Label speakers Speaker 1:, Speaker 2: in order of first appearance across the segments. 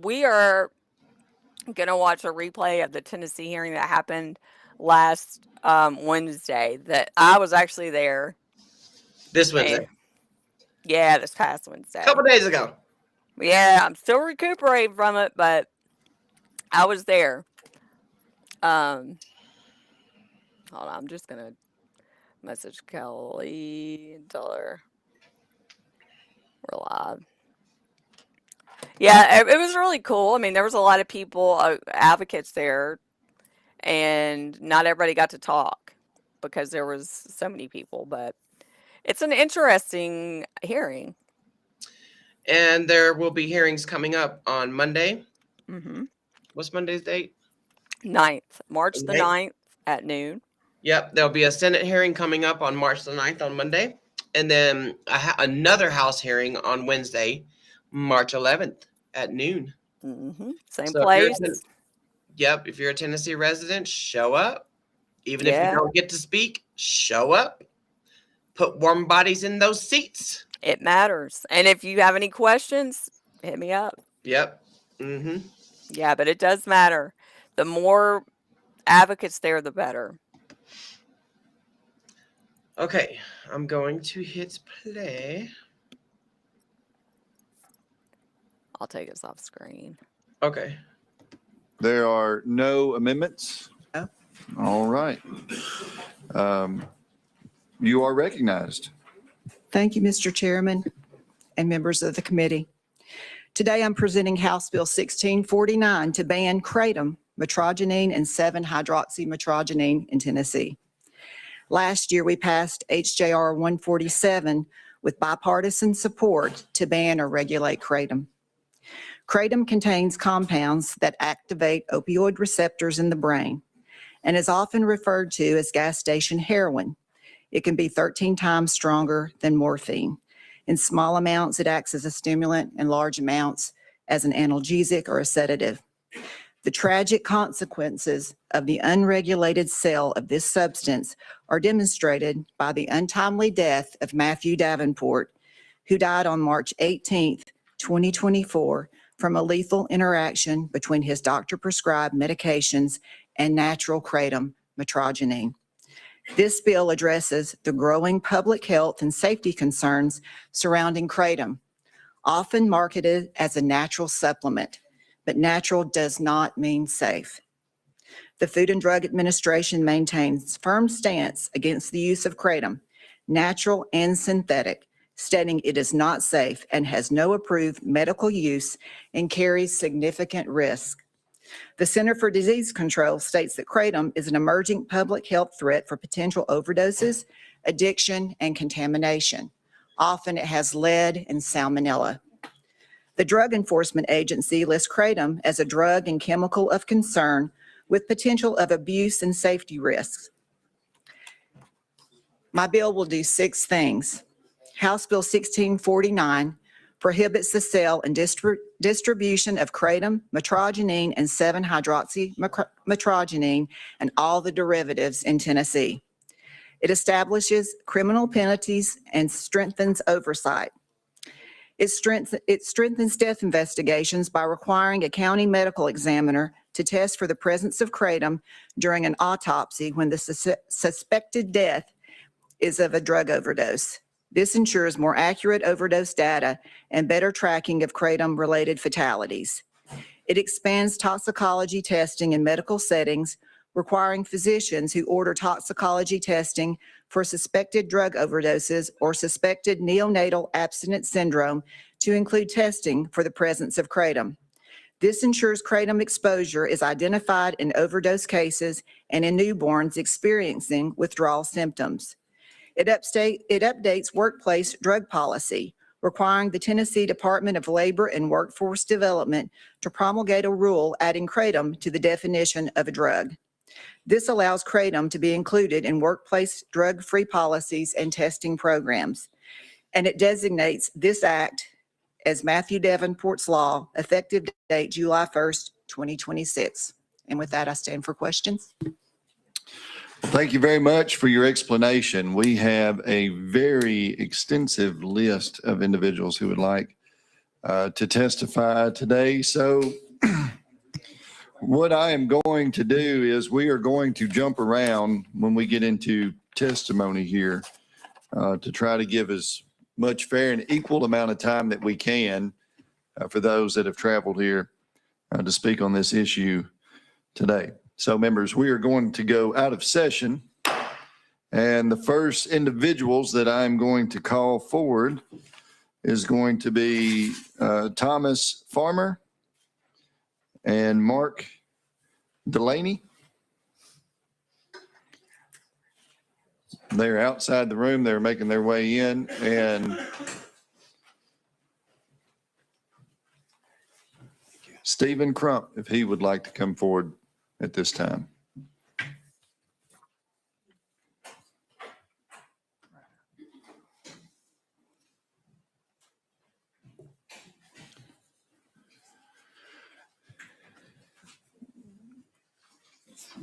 Speaker 1: We are going to watch a replay of the Tennessee hearing that happened last Wednesday. That I was actually there.
Speaker 2: This
Speaker 1: And,
Speaker 2: Wednesday.
Speaker 1: yeah, this past Wednesday.
Speaker 2: A couple days ago.
Speaker 1: Yeah, I'm still recuperating from it, but I was there. Hold on, I'm just going to message Kelly and tell her we're live. Yeah, it was really cool. I mean, there was a lot of people, advocates there, and not everybody got to talk because there was so many people, but it's an interesting hearing.
Speaker 2: And there will be hearings coming up on Monday.
Speaker 1: Mm-hmm.
Speaker 2: What's Monday's date?
Speaker 1: 9th, March the 9th at noon.
Speaker 2: Yep, there'll be a Senate hearing coming up on March the 9th on Monday. And then another House hearing on Wednesday, March 11th at noon.
Speaker 1: Mm-hmm. Same
Speaker 2: So
Speaker 1: place.
Speaker 2: If you're a Tennessee resident, show up. Even if
Speaker 1: Yeah.
Speaker 2: you don't get to speak, show up. Put warm bodies in those seats.
Speaker 1: It matters. And if you have any questions, hit me up.
Speaker 2: Yep. Mm-hmm.
Speaker 1: Yeah, but it does matter. The more advocates there, the better.
Speaker 2: Okay, I'm going to hit play.
Speaker 1: I'll take us off screen.
Speaker 2: Okay.
Speaker 3: There are no amendments.
Speaker 2: No.
Speaker 3: All right. You are recognized.
Speaker 4: Thank you, Mr. Chairman and members of the committee. Today, I'm presenting House Bill 1649 to ban kratom, metrogenine, and 7-hydroxymetrogenine in Tennessee. Last year, we passed HJR 147 with bipartisan support to ban or regulate kratom. Kratom contains compounds that activate opioid receptors in the brain and is often referred to as gas station heroin. It can be 13 times stronger than morphine. In small amounts, it acts as a stimulant, in large amounts as an analgesic or a sedative. The tragic consequences of the unregulated sale of this substance are demonstrated by the untimely death of Matthew Davenport, who died on March 18, 2024, from a lethal interaction between his doctor-prescribed medications and natural kratom, metrogenine. This bill addresses the growing public health and safety concerns surrounding kratom, often marketed as a natural supplement, but natural does not mean safe. The Food and Drug Administration maintains firm stance against the use of kratom, natural and synthetic, stating it is not safe and has no approved medical use and carries significant risk. The Center for Disease Control states that kratom is an emerging public health threat for potential overdoses, addiction, and contamination. Often it has lead and salmonella. The Drug Enforcement Agency lists kratom as a drug and chemical of concern with potential of abuse and safety risks. My bill will do 6 things. House Bill 1649 prohibits the sale and distribution of kratom, metrogenine, and 7-hydroxymetrogenine and all the derivatives in Tennessee. It establishes criminal penalties and strengthens oversight. It strengthens death investigations by requiring a county medical examiner to test for the presence of kratom during an autopsy when the suspected death is of a drug overdose. This ensures more accurate overdose data and better tracking of kratom-related fatalities. It expands toxicology testing in medical settings, requiring physicians who order toxicology testing for suspected drug overdoses or suspected neonatal abstinence syndrome to include testing for the presence of kratom. This ensures kratom exposure is identified in overdose cases and in newborns experiencing withdrawal symptoms. It updates workplace drug policy, requiring the Tennessee Department of Labor and Workforce Development to promulgate a rule adding kratom to the definition of a drug. This allows kratom to be included in workplace drug-free policies and testing programs. And it designates this act as Matthew Davenport's law, effective date July 1st, 2026. And with that, I stand for questions.
Speaker 3: Thank you very much for your explanation. We have a very extensive list of individuals who would like to testify today. So what I am going to do is we are going to jump around when we get into testimony here to try to give as much fair and equal amount of time that we can for those that have traveled here to speak on this issue today. So members, we are going to go out of session. And the first individuals that I'm going to call forward is going to be Thomas Farmer and Mark Delaney. They're outside the room. They're making their way in. And Stephen Crump, if he would like to come forward at this time.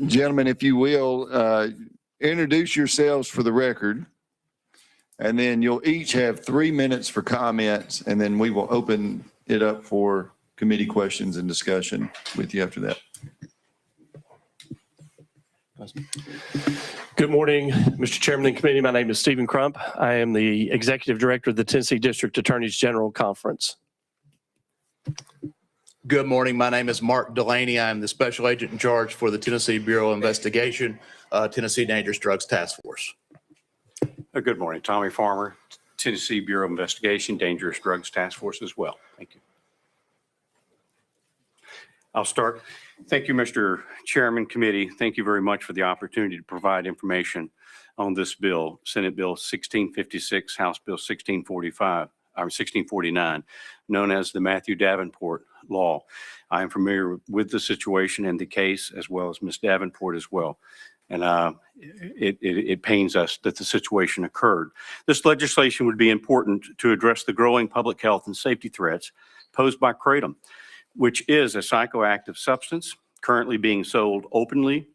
Speaker 3: Gentlemen, if you will, introduce yourselves for the record, and then you'll each have 3 minutes for comments, and then we will open it up for committee questions and discussion with you after that.
Speaker 5: Good morning, Mr. Chairman and committee. My name is Stephen Crump. I am the Executive Director of the Tennessee District Attorneys General Conference.
Speaker 6: Good morning. My name is Mark Delaney. I am the Special Agent in charge for the Tennessee Bureau of Investigation, Tennessee Dangerous Drugs Task Force.
Speaker 7: Good morning. Tommy Farmer, Tennessee Bureau of Investigation, Dangerous Drugs Task Force as well. Thank you. I'll start. Thank you, Mr. Chairman, committee. Thank you very much for the opportunity to provide information on this bill, Senate Bill 1656, House Bill 1649, known as the Matthew Davenport Law. I am familiar with the situation and the case, as well as Ms. Davenport as well. And it pains us that the situation occurred. This legislation would be important to address the growing public health and safety threats posed by kratom, which is a psychoactive substance currently being sold openly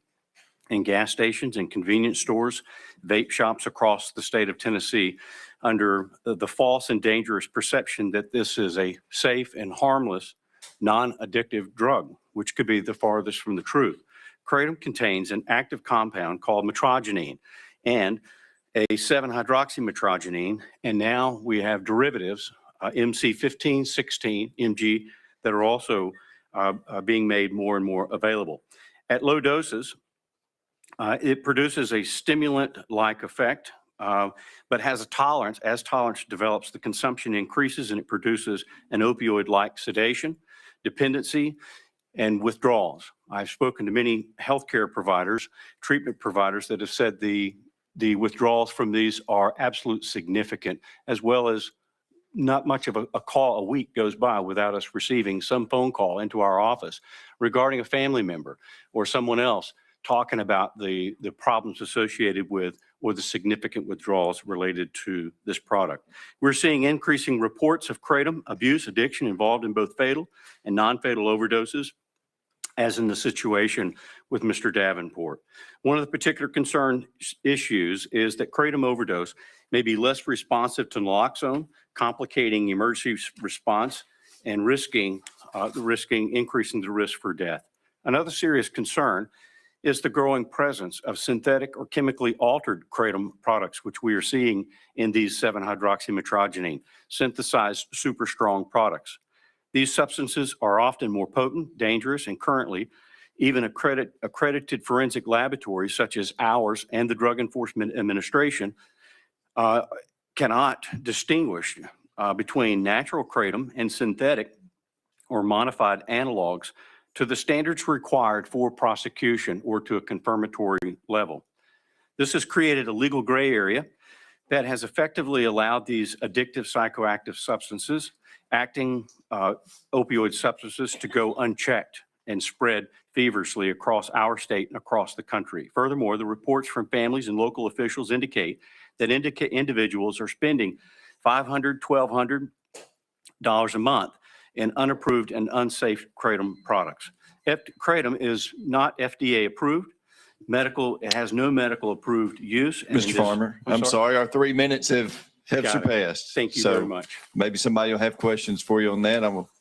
Speaker 7: in gas stations and convenience stores, vape shops across the state of Tennessee, under the false and dangerous perception that this is a safe and harmless, non-addictive drug, which could be the farthest from the truth. Kratom contains an active compound called metrogenine and a 7-hydroxymetrogenine, and now we have derivatives, MC15, 16, MG, that are also being made more and more available. At low doses, it produces a stimulant-like effect, but has a tolerance. As tolerance develops, the consumption increases and it produces an opioid-like sedation, dependency, and withdrawals. I've spoken to many healthcare providers, treatment providers that have said the withdrawals from these are absolute significant, as well as not much of a call a week goes by without us receiving some phone call into our office regarding a family member or someone else talking about the problems associated with or the significant withdrawals related to this product. We're seeing increasing reports of kratom abuse, addiction involved in both fatal and non-fatal overdoses, as in the situation with Mr. Davenport. One of the particular concern issues is that kratom overdose may be less responsive to naloxone, complicating emergency response and increasing the risk for death. Another serious concern is the growing presence of synthetic or chemically altered kratom products, which we are seeing in these 7-hydroxymetrogenine, synthesized super strong products. These substances are often more potent, dangerous, and currently even accredited forensic laboratories such as ours and the Drug Enforcement Administration cannot distinguish between natural kratom and synthetic or modified analogs to the standards required for prosecution or to a confirmatory level. This has created a legal gray area that has effectively allowed these addictive psychoactive substances, acting opioid substances, to go unchecked and spread feverishly across our state and across the country. Furthermore, the reports from families and local officials indicate that individuals are spending $500, $1,200 a month in unapproved and unsafe kratom products. Kratom is not FDA approved. It has no medical approved use.
Speaker 3: Mr. Farmer, I'm sorry, our 3 minutes have have
Speaker 7: Got it.
Speaker 3: surpassed.
Speaker 7: Thank you
Speaker 3: So
Speaker 7: very much.
Speaker 3: maybe somebody will have questions for you on that. I'm going to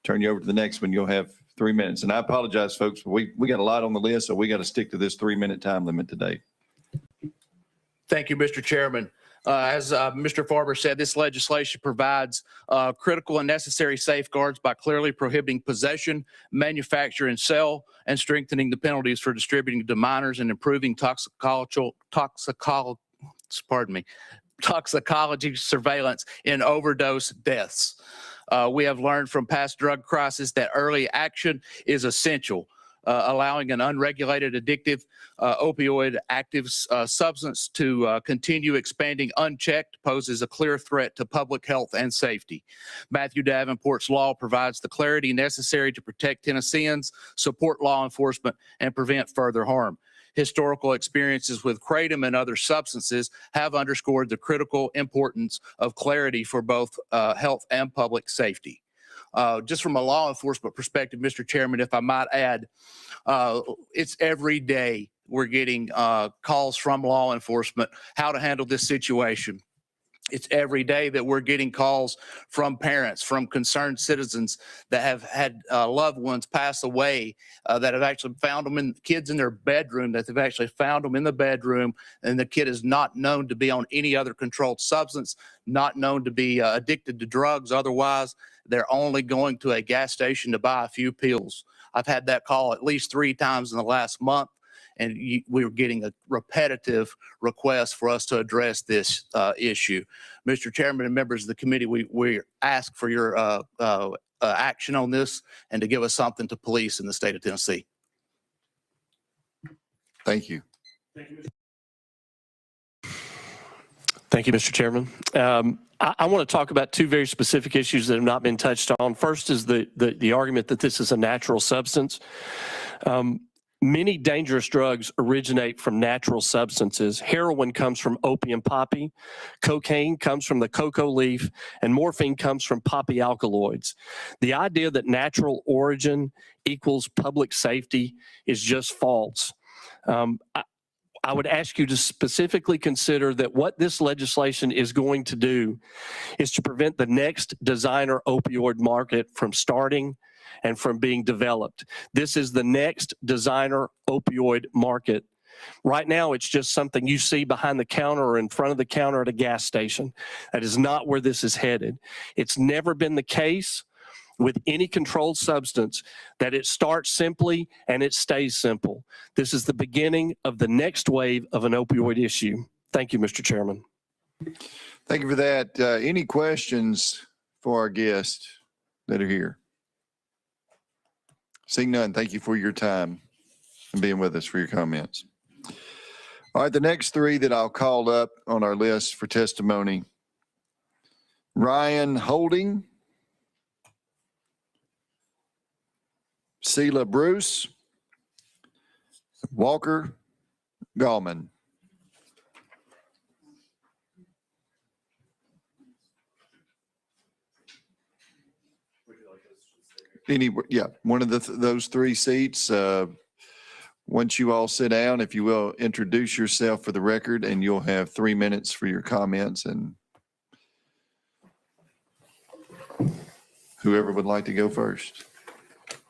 Speaker 3: turn you over to the next one. You'll have 3 minutes. And I apologize, folks, but we got a lot on the list, so we got to stick to this 3-minute time limit today.
Speaker 6: Thank you, Mr. Chairman. As Mr. Farber said, this legislation provides critical and necessary safeguards by clearly prohibiting possession, manufacture, and sell, and strengthening the penalties for distributing to minors and improving toxicology surveillance in overdose deaths. We have learned from past drug crises that early action is essential. Allowing an unregulated addictive opioid active substance to continue expanding unchecked poses a clear threat to public health and safety. Matthew Davenport's law provides the clarity necessary to protect Tennesseans, support law enforcement, and prevent further harm. Historical experiences with kratom and other substances have underscored the critical importance of clarity for both health and public safety. Just from a law enforcement perspective, Mr. Chairman, if I might add, it's every day we're getting calls from law enforcement how to handle this situation. It's every day that we're getting calls from parents, from concerned citizens that have had loved ones pass away, that have actually found them in kids in their bedroom, that they've actually found them in the bedroom, and the kid is not known to be on any other controlled substance, not known to be addicted to drugs otherwise. They're only going to a gas station to buy a few pills. I've had that call at least 3 times in the last month, and we were getting a repetitive request for us to address this issue. Mr. Chairman and members of the committee, we ask for your action on this and to give us something to police in the state of Tennessee.
Speaker 3: Thank you.
Speaker 5: Thank you, Mr. Chairman. I want to talk about 2 very specific issues that have not been touched on. First is the argument that this is a natural substance. Many dangerous drugs originate from natural substances. Heroin comes from opium poppy, cocaine comes from the cocoa leaf, and morphine comes from poppy alkaloids. The idea that natural origin equals public safety is just false. I would ask you to specifically consider that what this legislation is going to do is to prevent the next designer opioid market from starting and from being developed. This is the next designer opioid market. Right now, it's just something you see behind the counter or in front of the counter at a gas station. That is not where this is headed. It's never been the case with any controlled substance that it starts simply and it stays simple. This is the beginning of the next wave of an opioid issue. Thank you, Mr. Chairman.
Speaker 3: Thank you for that. Any questions for our guests that are here? Seeing none, thank you for your time and being with us, for your comments. All right, the next 3 that I'll call up on our list for testimony: Ryan Holding, Sheila Bruce, Walker Gallman. One of those 3 seats. Once you all sit down, if you will, introduce yourself for the record, and you'll have 3 minutes for your comments, and whoever would like to go first.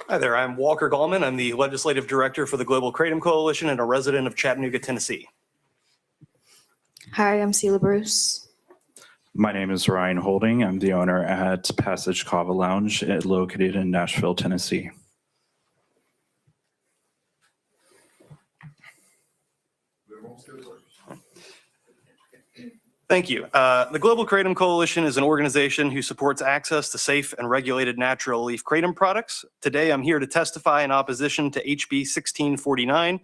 Speaker 8: Hi there, I'm Walker Gallman. I'm the Legislative Director for the Global Kratom Coalition and a resident of Chattanooga, Tennessee.
Speaker 9: Hi, I'm Sheila Bruce.
Speaker 10: My name is Ryan Holding. I'm the owner at Passage Kava Lounge located in Nashville, Tennessee.
Speaker 8: Thank you. The Global Kratom Coalition is an organization who supports access to safe and regulated natural leaf kratom products. Today, I'm here to testify in opposition to HB 1649,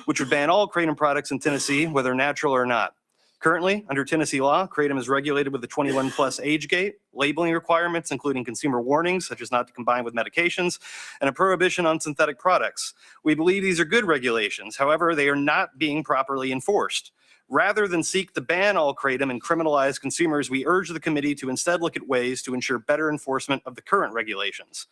Speaker 8: which would ban all kratom products in Tennessee, whether natural or not. Currently, under Tennessee law, kratom is regulated with a 21+ age gate, labeling requirements, including consumer warnings, such as not to combine with medications, and a prohibition on synthetic products. We believe these are good regulations. However, they are not being properly enforced. Rather than seek to ban all kratom and criminalize consumers, we urge the committee to instead look at ways to ensure better enforcement of the current regulations.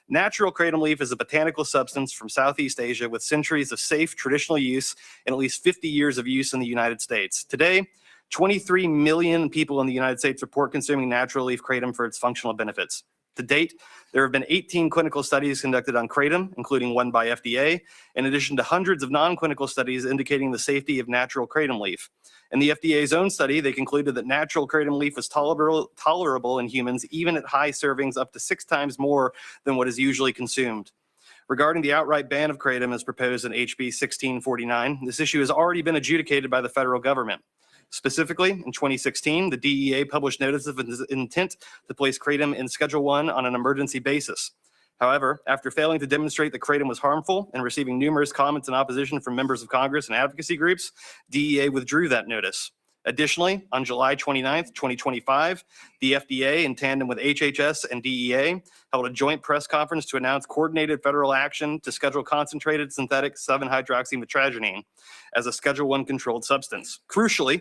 Speaker 8: Natural kratom leaf is a botanical substance from Southeast Asia with centuries of safe traditional use and at least 50 years of use in the United States. Today, 23 million people in the United States report consuming natural leaf kratom for its functional benefits. To date, there have been 18 clinical studies conducted on kratom, including one by FDA, in addition to hundreds of non-clinical studies indicating the safety of natural kratom leaf. In the FDA's own study, they concluded that natural kratom leaf was tolerable in humans, even at high servings up to 6 times more than what is usually consumed. Regarding the outright ban of kratom as proposed in HB 1649, this issue has already been adjudicated by the federal government. Specifically, in 2016, the DEA published notice of intent to place kratom in Schedule I on an emergency basis. However, after failing to demonstrate that kratom was harmful and receiving numerous comments and opposition from members of Congress and advocacy groups, DEA withdrew that notice. Additionally, on July 29th, 2025, the FDA, in tandem with HHS and DEA, held a joint press conference to announce coordinated federal action to schedule concentrated synthetic 7-hydroxymetragenine as a Schedule I controlled substance. Crucially,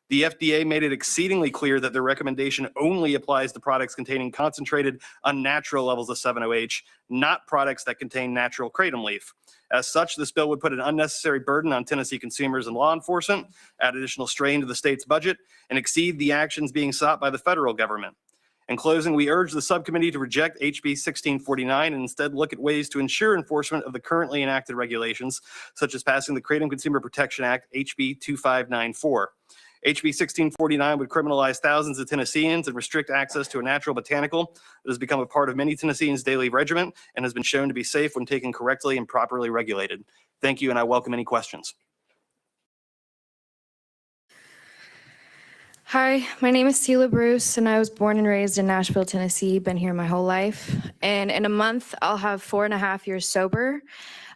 Speaker 8: the FDA made it exceedingly clear that their recommendation only applies to products containing concentrated unnatural levels of 7-OH, not products that contain natural kratom leaf. As such, this bill would put an unnecessary burden on Tennessee consumers and law enforcement, add additional strain to the state's budget, and exceed the actions being sought by the federal government. In closing, we urge the subcommittee to reject HB 1649 and instead look at ways to ensure enforcement of the currently enacted regulations, such as passing the Kratom Consumer Protection Act, HB 2594. HB 1649 would criminalize thousands of Tennesseans and restrict access to a natural botanical that has become a part of many Tennesseans' daily regimen and has been shown to be safe when taken correctly and properly regulated. Thank you, and I welcome any questions.
Speaker 9: Hi, my name is Tila Bruce, and I was born and raised in Nashville, Tennessee. Been here my whole life. And in a month, I'll have 4.5 years sober.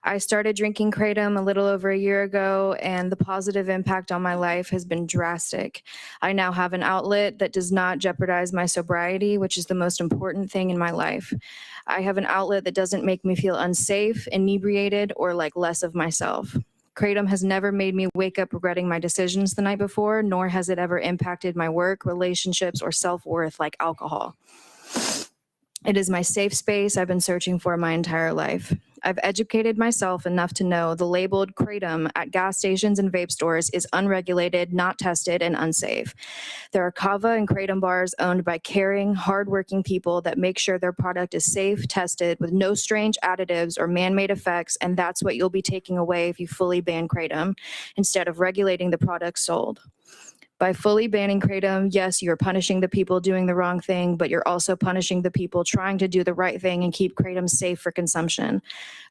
Speaker 9: I started drinking kratom a little over a year ago, and the positive impact on my life has been drastic. I now have an outlet that does not jeopardize my sobriety, which is the most important thing in my life. I have an outlet that doesn't make me feel unsafe, inebriated, or like less of myself. Kratom has never made me wake up regretting my decisions the night before, nor has it ever impacted my work, relationships, or self-worth like alcohol. It is my safe space I've been searching for my entire life. I've educated myself enough to know the labeled kratom at gas stations and vape stores is unregulated, not tested, and unsafe. There are kava and kratom bars owned by caring, hardworking people that make sure their product is safe, tested, with no strange additives or man-made effects, and that's what you'll be taking away if you fully ban kratom, instead of regulating the products sold. By fully banning kratom, yes, you're punishing the people doing the wrong thing, but you're also punishing the people trying to do the right thing and keep kratom safe for consumption.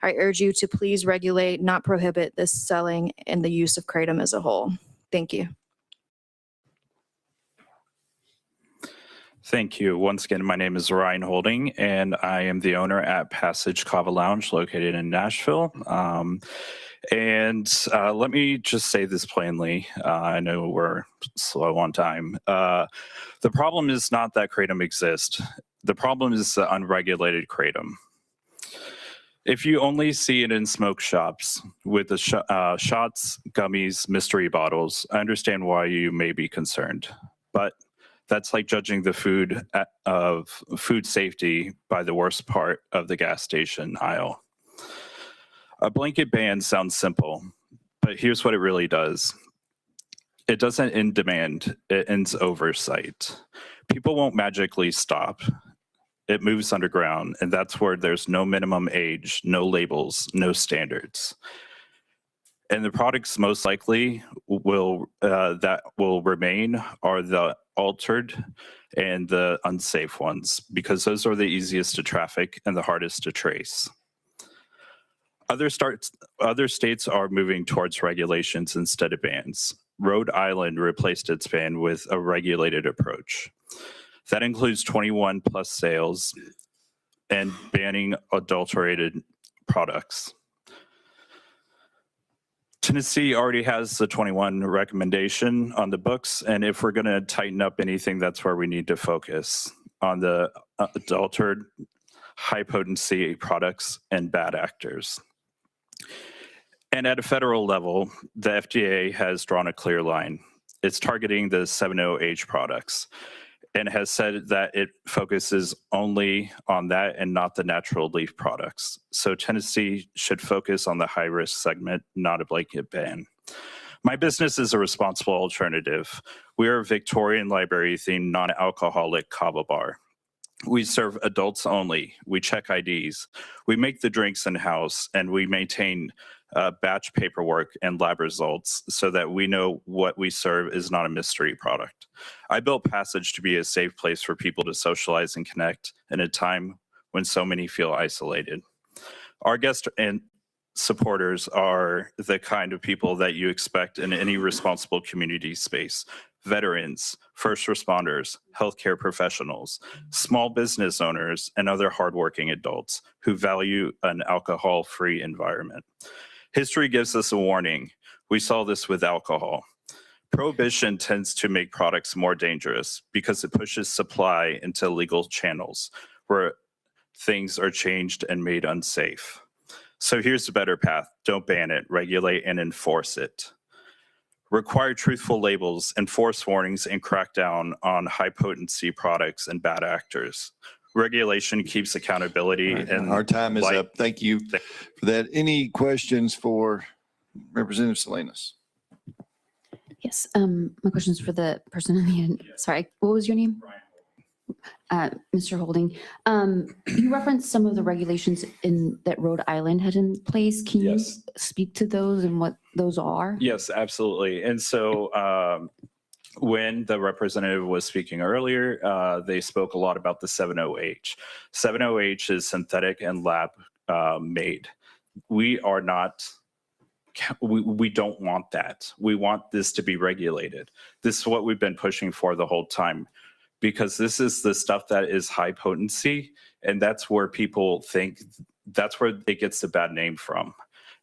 Speaker 9: I urge you to please regulate, not prohibit, this selling and the use of kratom as a whole. Thank you.
Speaker 10: Thank you. Once again, my name is Ryan Holding, and I am the owner at Passage Kava Lounge located in Nashville. Let me just say this plainly. I know we're slow on time. The problem is not that kratom exists. The problem is the unregulated kratom. If you only see it in smoke shops with the shots, gummies, mystery bottles, I understand why you may be concerned. But that's like judging the food safety by the worst part of the gas station aisle. A blanket ban sounds simple, but here's what it really does. It doesn't end demand, it ends oversight. People won't magically stop. It moves underground, and that's where there's no minimum age, no labels, no standards. And the products most likely that will remain are the altered and the unsafe ones, because those are the easiest to traffic and the hardest to trace. Other states are moving towards regulations instead of bans. Rhode Island replaced its ban with a regulated approach. That includes 21 plus sales and banning adulterated products. Tennessee already has the 21 recommendation on the books, and if we're going to tighten up anything, that's where we need to focus on the adulterated, high potency products and bad actors. And at a federal level, the FDA has drawn a clear line. It's targeting the 7-OH products and has said that it focuses only on that and not the natural leaf products. So Tennessee should focus on the high-risk segment, not a blanket ban. My business is a responsible alternative. We are a Victorian library-themed non-alcoholic kava bar. We serve adults only. We check IDs. We make the drinks in-house, and we maintain batch paperwork and lab results so that we know what we serve is not a mystery product. I built Passage to be a safe place for people to socialize and connect in a time when so many feel isolated. Our guests and supporters are the kind of people that you expect in any responsible community space. Veterans, first responders, healthcare professionals, small business owners, and other hardworking adults who value an alcohol-free environment. History gives us a warning. We saw this with alcohol. Prohibition tends to make products more dangerous because it pushes supply into legal channels where things are changed and made unsafe. So here's the better path. Don't ban it, regulate and enforce it. Require truthful labels, enforce warnings, and crack down on high potency products and bad actors. Regulation keeps accountability.
Speaker 3: Right.
Speaker 10: And
Speaker 3: Our time is up. Thank you for that. Any questions for Representative Salinas?
Speaker 11: Yes, my question is for the person on the end. Sorry, what was your name? Mr. Holding. You referenced some of the regulations that Rhode Island had in place. Can you speak to those and what those are?
Speaker 10: Yes, absolutely. And so when the representative was speaking earlier, they spoke a lot about the 70H. 70H is synthetic and lab made. We are not, we don't want that. We want this to be regulated. This is what we've been pushing for the whole time, because this is the stuff that is high potency, and that's where people think, that's where it gets the bad name from.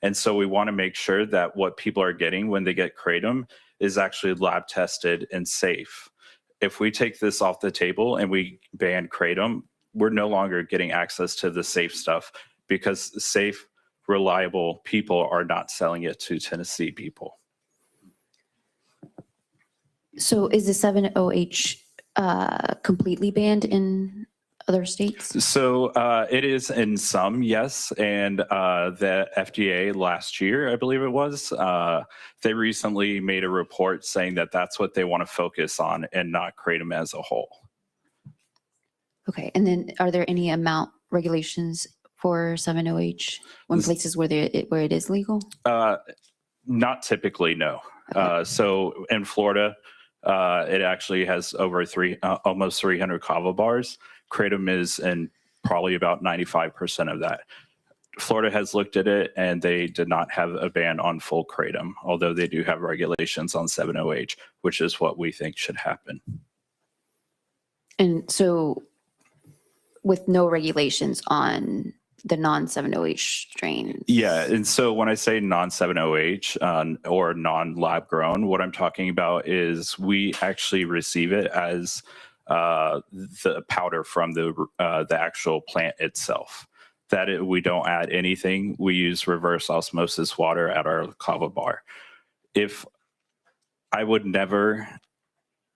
Speaker 10: And so we want to make sure that what people are getting when they get kratom is actually lab tested and safe. If we take this off the table and we ban kratom, we're no longer getting access to the safe stuff, because safe, reliable people are not selling it to Tennessee people.
Speaker 11: So is the 70H completely banned in other states?
Speaker 10: So it is in some, yes. And the FDA last year, I believe it was, they recently made a report saying that that's what they want to focus on and not kratom as a whole.
Speaker 11: Okay, and then are there any amount regulations for 70H in places where it is legal?
Speaker 10: Not typically, no.
Speaker 11: Okay.
Speaker 10: So in Florida, it actually has over almost 300 kava bars. Kratom is in probably about 95% of that. Florida has looked at it and they did not have a ban on full kratom, although they do have regulations on 70H, which is what we think should happen.
Speaker 11: And so with no regulations on the non-70H strains?
Speaker 10: Yeah, and so when I say non-70H or non-lab grown, what I'm talking about is we actually receive it as the powder from the actual plant itself. We don't add anything. We use reverse osmosis water at our kava bar. If I would never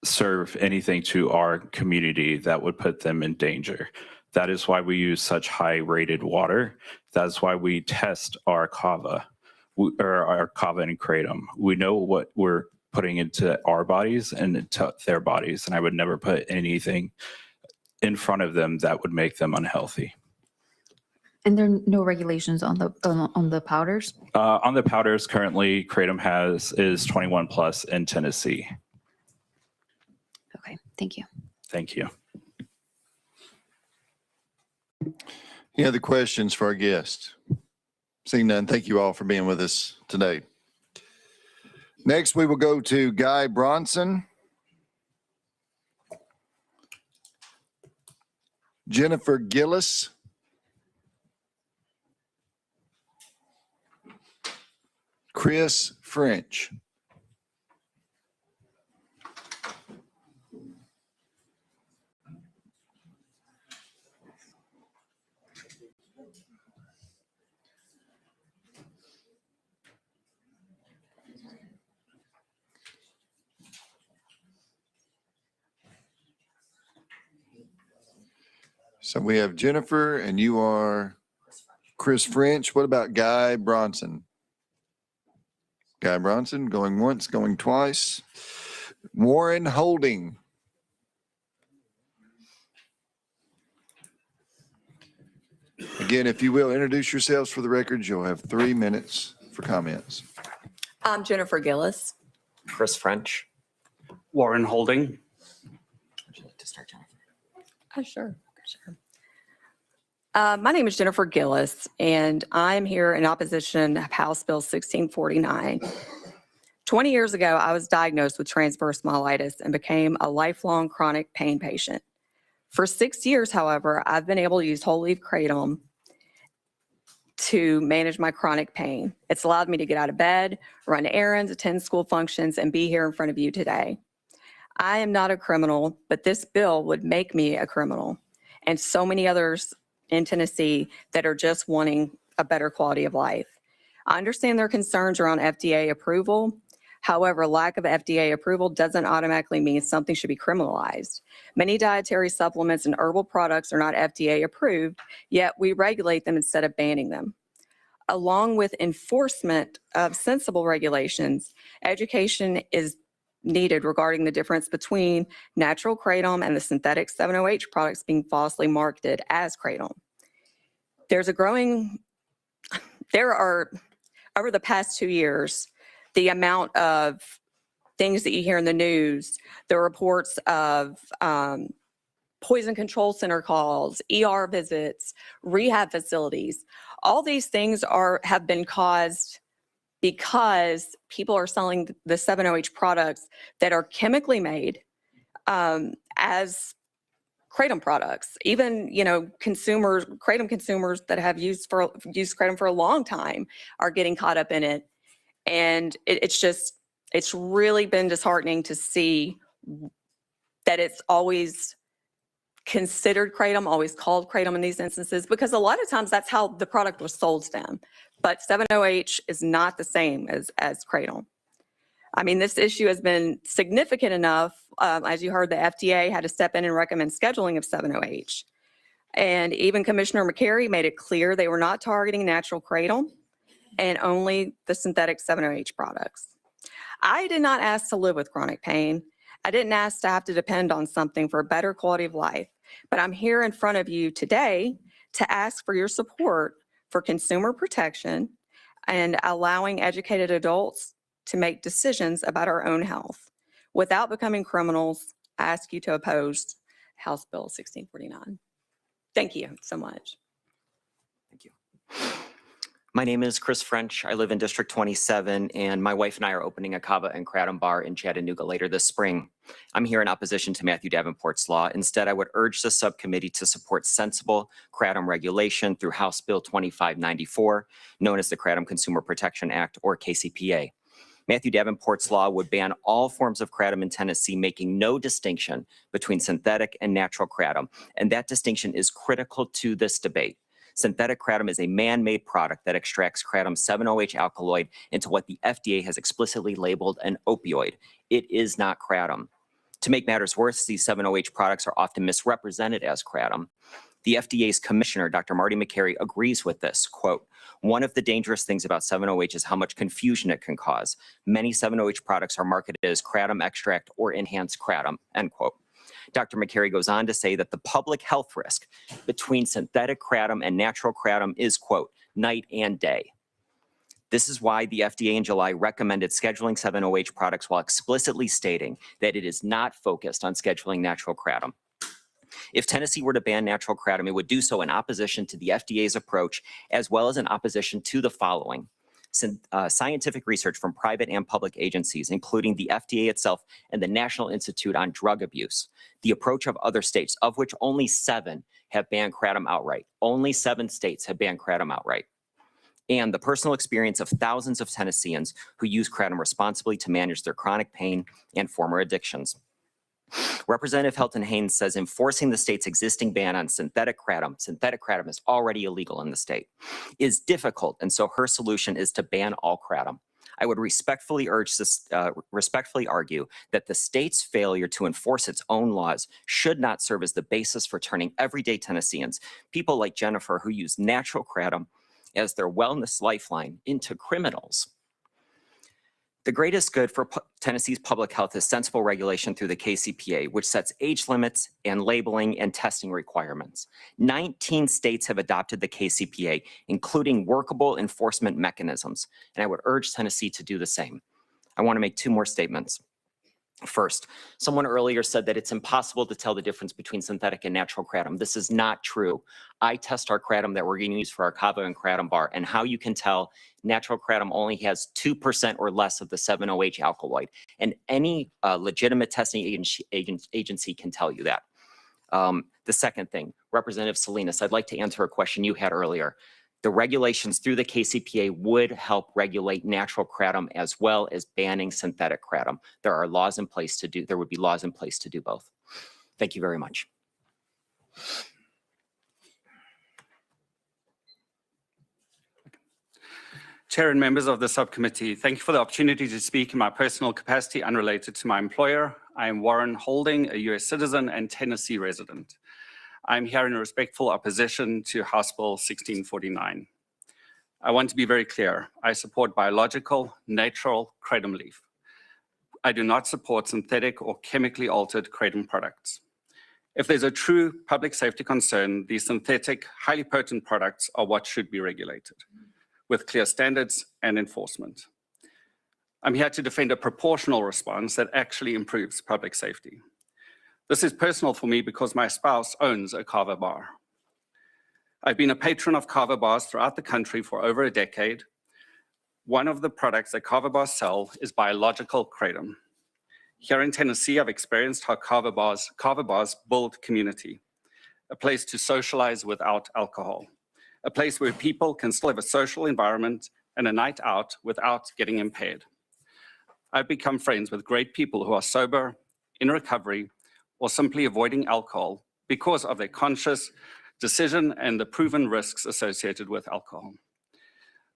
Speaker 10: serve anything to our community that would put them in danger. That is why we use such high rated water. That's why we test our kava, or our kava and kratom. We know what we're putting into our bodies and into their bodies, and I would never put anything in front of them that would make them unhealthy.
Speaker 11: And there are no regulations on the powders?
Speaker 10: On the powders, currently kratom is 21 plus in Tennessee.
Speaker 11: Okay, thank you.
Speaker 10: Thank you.
Speaker 3: Any other questions for our guest? Seeing none, thank you all for being with us today. Next, we will go to Guy Bronson, Jennifer Gillis, Chris French. So we have Jennifer and you are Chris French. What about Guy Bronson? Guy Bronson, going once, going twice. Warren Holding. Again, if you will, introduce yourselves for the record. You'll have 3 minutes for comments.
Speaker 1: I'm Jennifer Gillis.
Speaker 12: Chris French.
Speaker 7: Warren Holding.
Speaker 12: Would you like to start, Jennifer?
Speaker 1: Sure. My name is Jennifer Gillis, and I'm here in opposition of House Bill 1649. 20 years ago, I was diagnosed with transverse myelitis and became a lifelong chronic pain patient. For 6 years, however, I've been able to use whole leaf kratom to manage my chronic pain. It's allowed me to get out of bed, run errands, attend school functions, and be here in front of you today. I am not a criminal, but this bill would make me a criminal, and so many others in Tennessee that are just wanting a better quality of life. I understand their concerns around FDA approval. However, lack of FDA approval doesn't automatically mean something should be criminalized. Many dietary supplements and herbal products are not FDA approved, yet we regulate them instead of banning them. Along with enforcement of sensible regulations, education is needed regarding the difference between natural kratom and the synthetic 7-OH products being falsely marketed as kratom. Over the past 2 years, the amount of things that you hear in the news, the reports of poison control center calls, ER visits, rehab facilities, all these things have been caused because people are selling the 7-OH products that are chemically made as kratom products. Even, kratom consumers that have used kratom for a long time are getting caught up in it. And it's really been disheartening to see that it's always considered kratom, always called kratom in these instances, because a lot of times that's how the product was sold to them. But 7-OH is not the same as kratom. I mean, this issue has been significant enough. As you heard, the FDA had to step in and recommend scheduling of 7-OH. And even Commissioner McCary made it clear they were not targeting natural kratom and only the synthetic 7-OH products. I did not ask to live with chronic pain. I didn't ask to have to depend on something for a better quality of life. But I'm here in front of you today to ask for your support for consumer protection and allowing educated adults to make decisions about our own health. Without becoming criminals, I ask you to oppose House Bill 1649. Thank you so much.
Speaker 12: Thank you. My name is Chris French. I live in District 27, and my wife and I are opening a kava and kratom bar in Chattanooga later this spring. I'm here in opposition to Matthew Davenport's law. Instead, I would urge the subcommittee to support sensible kratom regulation through House Bill 2594, known as the Kratom Consumer Protection Act, or KCPA. Matthew Davenport's law would ban all forms of kratom in Tennessee, making no distinction between synthetic and natural kratom, and that distinction is critical to this debate. Synthetic kratom is a man-made product that extracts kratom 7-OH alkaloid into what the FDA has explicitly labeled an opioid. It is not kratom. To make matters worse, these 7-OH products are often misrepresented as kratom. The FDA's commissioner, Dr. Marty McCary, agrees with this. Quote, "One of the dangerous things about 7-OH is how much confusion it can cause. Many 7-OH products are marketed as kratom extract or enhanced kratom," end quote. Dr. McCary goes on to say that the public health risk between synthetic kratom and natural kratom is, quote, "night and day." This is why the FDA in July recommended scheduling 7-OH products while explicitly stating that it is not focused on scheduling natural kratom. If Tennessee were to ban natural kratom, it would do so in opposition to the FDA's approach, as well as in opposition to the following. Scientific research from private and public agencies, including the FDA itself and the National Institute on Drug Abuse, the approach of other states, of which only 7 have banned kratom outright. Only 7 states have banned kratom outright. And the personal experience of thousands of Tennesseans who use kratom responsibly to manage their chronic pain and former addictions. Representative Helton Haynes says enforcing the state's existing ban on synthetic kratom is already illegal in the state, is difficult, and so her solution is to ban all kratom. I would respectfully argue that the state's failure to enforce its own laws should not serve as the basis for turning everyday Tennesseans, people like Jennifer who use natural kratom as their wellness lifeline, into criminals. The greatest good for Tennessee's public health is sensible regulation through the KCPA, which sets age limits and labeling and testing requirements. 19 states have adopted the KCPA, including workable enforcement mechanisms, and I would urge Tennessee to do the same. I want to make two more statements. First, someone earlier said that it's impossible to tell the difference between synthetic and natural kratom. This is not true. I test our kratom that we're going to use for our kava and kratom bar, and how you can tell natural kratom only has 2% or less of the 7-OH alkaloid, and any legitimate testing agency can tell you that. The second thing, Representative Salinas, I'd like to answer a question you had earlier. The regulations through the KCPA would help regulate natural kratom as well as banning synthetic kratom. There would be laws in place to do both. Thank you very much.
Speaker 13: Chair and members of the subcommittee, thank you for the opportunity to speak in my personal capacity unrelated to my employer. I am Warren Holding, a US citizen and Tennessee resident. I'm here in respectful opposition to House Bill 1649. I want to be very clear. I support biological, natural kratom leaf. I do not support synthetic or chemically altered kratom products. If there's a true public safety concern, these synthetic, highly potent products are what should be regulated, with clear standards and enforcement. I'm here to defend a proportional response that actually improves public safety. This is personal for me because my spouse owns a kava bar. I've been a patron of kava bars throughout the country for over a decade. One of the products that kava bars sell is biological kratom. Here in Tennessee, I've experienced how kava bars build community, a place to socialize without alcohol, a place where people can still have a social environment and a night out without getting impaired. I've become friends with great people who are sober, in recovery, or simply avoiding alcohol because of their conscious decision and the proven risks associated with alcohol.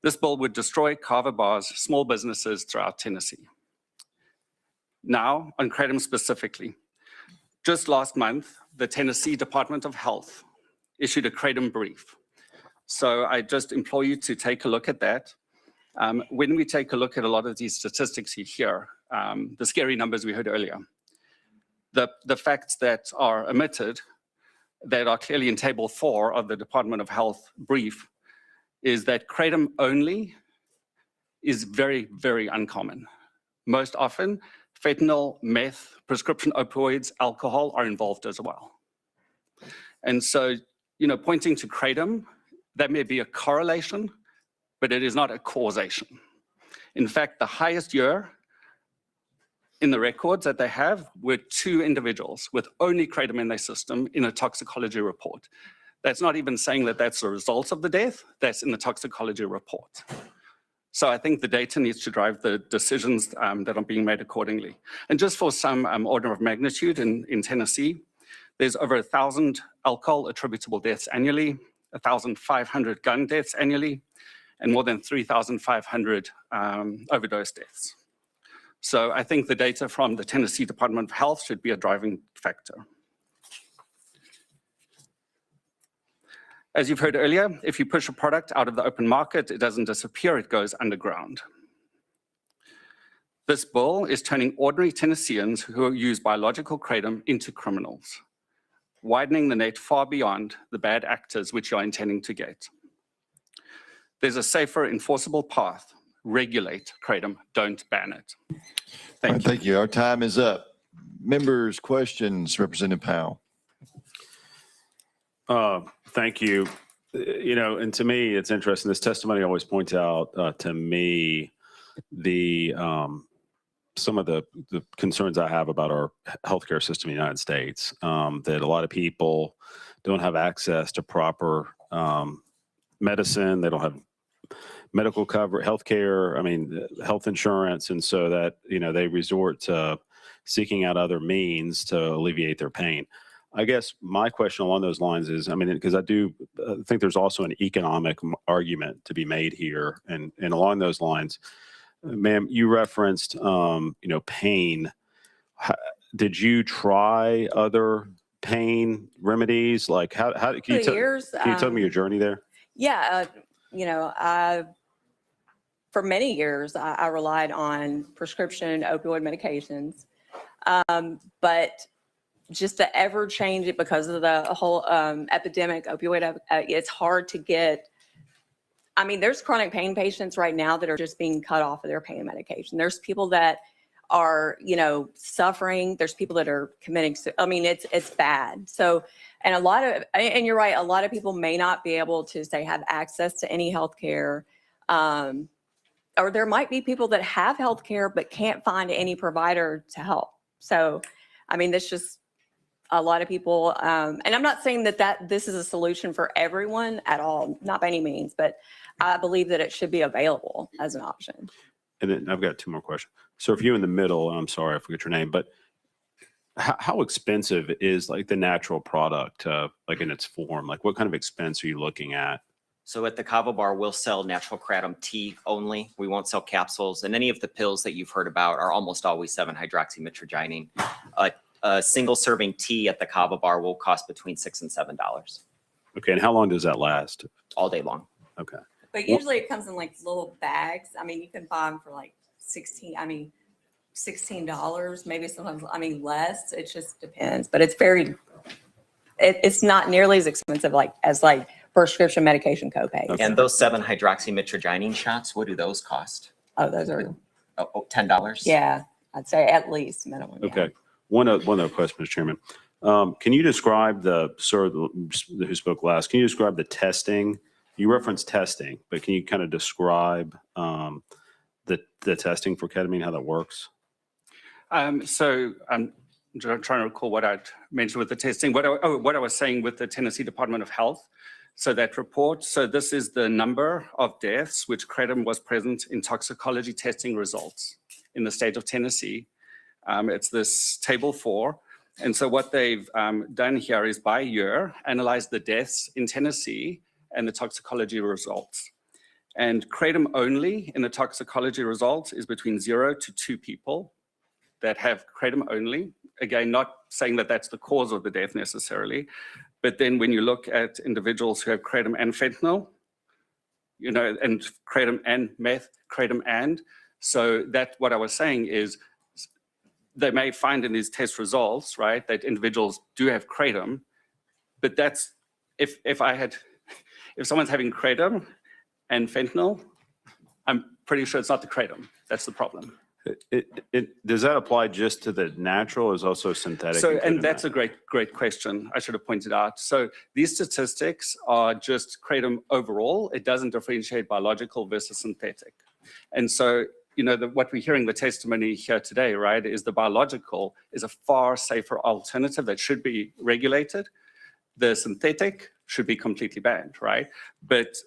Speaker 13: This bill would destroy kava bars, small businesses throughout Tennessee. Now, on kratom specifically, just last month, the Tennessee Department of Health issued a kratom brief. So I just implore you to take a look at that. When we take a look at a lot of these statistics you hear, the scary numbers we heard earlier, the facts that are omitted, that are clearly in Table 4 of the Department of Health brief, is that kratom only is very, very uncommon. Most often, fentanyl, meth, prescription opioids, alcohol are involved as well. And so, pointing to kratom, that may be a correlation, but it is not a causation. In fact, the highest year in the records that they have were 2 individuals with only kratom in their system in a toxicology report. That's not even saying that that's the result of the death, that's in the toxicology report. So I think the data needs to drive the decisions that are being made accordingly. And just for some order of magnitude in Tennessee, there's over 1,000 alcohol attributable deaths annually, 1,500 gun deaths annually, and more than 3,500 overdose deaths. So I think the data from the Tennessee Department of Health should be a driving factor. As you've heard earlier, if you push a product out of the open market, it doesn't disappear, it goes underground. This bill is turning ordinary Tennesseans who use biological kratom into criminals, widening the net far beyond the bad actors which you're intending to get. There's a safer, enforceable path. Regulate kratom, don't ban it. Thank you.
Speaker 3: Thank you. Our time is up. Members' questions, Representative Powell.
Speaker 10: Thank you. And to me, it's interesting. This testimony always points out to me some of the concerns I have about our healthcare system in the United States, that a lot of people don't have access to proper medicine. They don't have medical cover, healthcare, health insurance. And so that, they resort to seeking out other means to alleviate their pain. I guess my question along those lines is, because I do think there's also an economic argument to be made here. And along those lines, ma'am, you referenced, pain. Did you try other pain remedies? Like can you tell me your journey there?
Speaker 1: Yeah, for many years, I relied on prescription opioid medications. But just to ever change it because of the whole epidemic opioid, it's hard to get. I mean, there's chronic pain patients right now that are just being cut off of their pain medication. There's people that are, suffering. There's people that are committing. I mean, it's bad. So, and you're right. A lot of people may not be able to say have access to any health care. Or there might be people that have health care but can't find any provider to help. So, I mean, that's just a lot of people. And I'm not saying that this is a solution for everyone at all, not by any means, but I believe that it should be available as an option.
Speaker 7: And then I've got two more questions. So if you in the middle, I'm sorry, I forget your name, but how expensive is like the natural product, like in its form? Like what kind of expense are you looking at?
Speaker 12: So at the Kava Bar, we'll sell natural kratom tea only. We won't sell capsules. And any of the pills that you've heard about are almost always 7-hydroxymitragynine. A single serving tea at the Kava Bar will cost between $6 and $7.
Speaker 7: Okay, and how long does that last?
Speaker 12: All day long.
Speaker 7: Okay.
Speaker 1: But usually it comes in like little bags. I mean, you can buy them for like $16, maybe sometimes, less. It just depends. But it's it's not nearly as expensive as prescription medication copay.
Speaker 7: Okay.
Speaker 12: And those 7-hydroxymitragynine shots, what do those cost?
Speaker 1: Oh, those are
Speaker 12: $10?
Speaker 1: Yeah, I'd say at least minimum. Yeah.
Speaker 7: Okay. One other question, Mr. Chairman. Can you describe who spoke last? Can you describe the testing? You referenced testing, but can you kind of describe the testing for ketamine, how that works?
Speaker 13: So I'm trying to recall what I'd mentioned with the testing. What I was saying with the Tennessee Department of Health. So that report, so this is the number of deaths which kratom was present in toxicology testing results in the state of Tennessee. It's this table 4. And so what they've done here is by year, analyze the deaths in Tennessee and the toxicology results. And kratom only in the toxicology results is between 0 to 2 people that have kratom only. Again, not saying that that's the cause of the death necessarily, but then when you look at individuals who have kratom and fentanyl, and kratom and meth, kratom and, so that what I was saying is they may find in these test results, right, that individuals do have kratom, but that's, if someone's having kratom and fentanyl, I'm pretty sure it's not the kratom. That's the problem.
Speaker 7: Does that apply just to the natural or is also synthetic?
Speaker 13: So, and that's a great question. I should have pointed out. So these statistics are just kratom overall. It doesn't differentiate biological versus synthetic. And so, what we're hearing the testimony here today, right, is the biological is a far safer alternative that should be regulated. The synthetic should be completely banned, right? But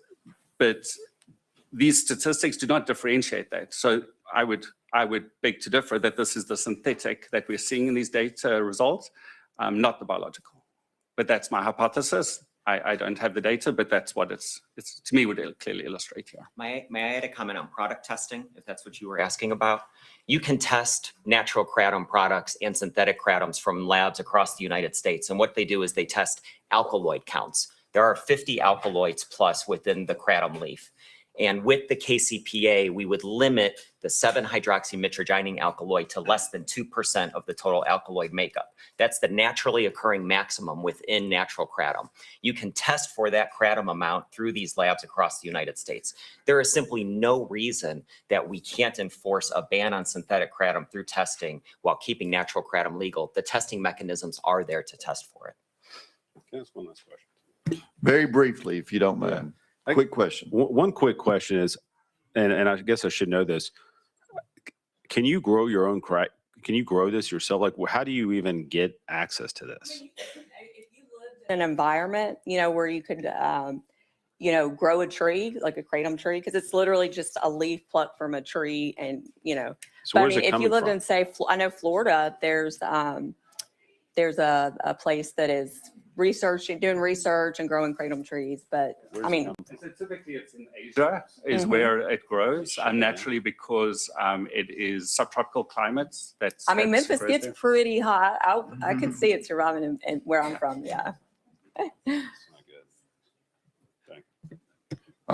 Speaker 13: these statistics do not differentiate that. So I would beg to differ that this is the synthetic that we're seeing in these data results, not the biological. But that's my hypothesis. I don't have the data, but that's what it's to me would clearly illustrate here.
Speaker 12: May I add a comment on product testing, if that's what you were asking about? You can test natural kratom products and synthetic kratoms from labs across the United States. And what they do is they test alkaloid counts. There are 50 alkaloids plus within the kratom leaf. And with the KCPA, we would limit the 7-hydroxymitragynine alkaloid to less than 2% of the total alkaloid makeup. That's the naturally occurring maximum within natural kratom. You can test for that kratom amount through these labs across the United States. There is simply no reason that we can't enforce a ban on synthetic kratom through testing while keeping natural kratom legal. The testing mechanisms are there to test for it.
Speaker 7: Can I ask one last question?
Speaker 3: Very briefly, if you don't mind. Quick question.
Speaker 7: One quick question is, and I guess I should know this. Can you grow your own crack? Can you grow this yourself? Like, how do you even get access to this?
Speaker 1: If you lived in an environment, where you could, grow a tree, like a kratom tree, because it's literally just a leaf plucked from a tree, and
Speaker 7: So
Speaker 1: but
Speaker 7: where's it
Speaker 1: if
Speaker 7: coming
Speaker 1: you lived
Speaker 7: from?
Speaker 1: in, say, I know Florida, there's a place that is doing research and growing kratom trees, but
Speaker 7: Where's
Speaker 1: I
Speaker 7: it
Speaker 1: mean,
Speaker 7: coming from?
Speaker 13: So typically it's in Asia is where it grows naturally because it is subtropical climates.
Speaker 1: Memphis gets pretty hot. I could see it surviving in where I'm from. Yeah.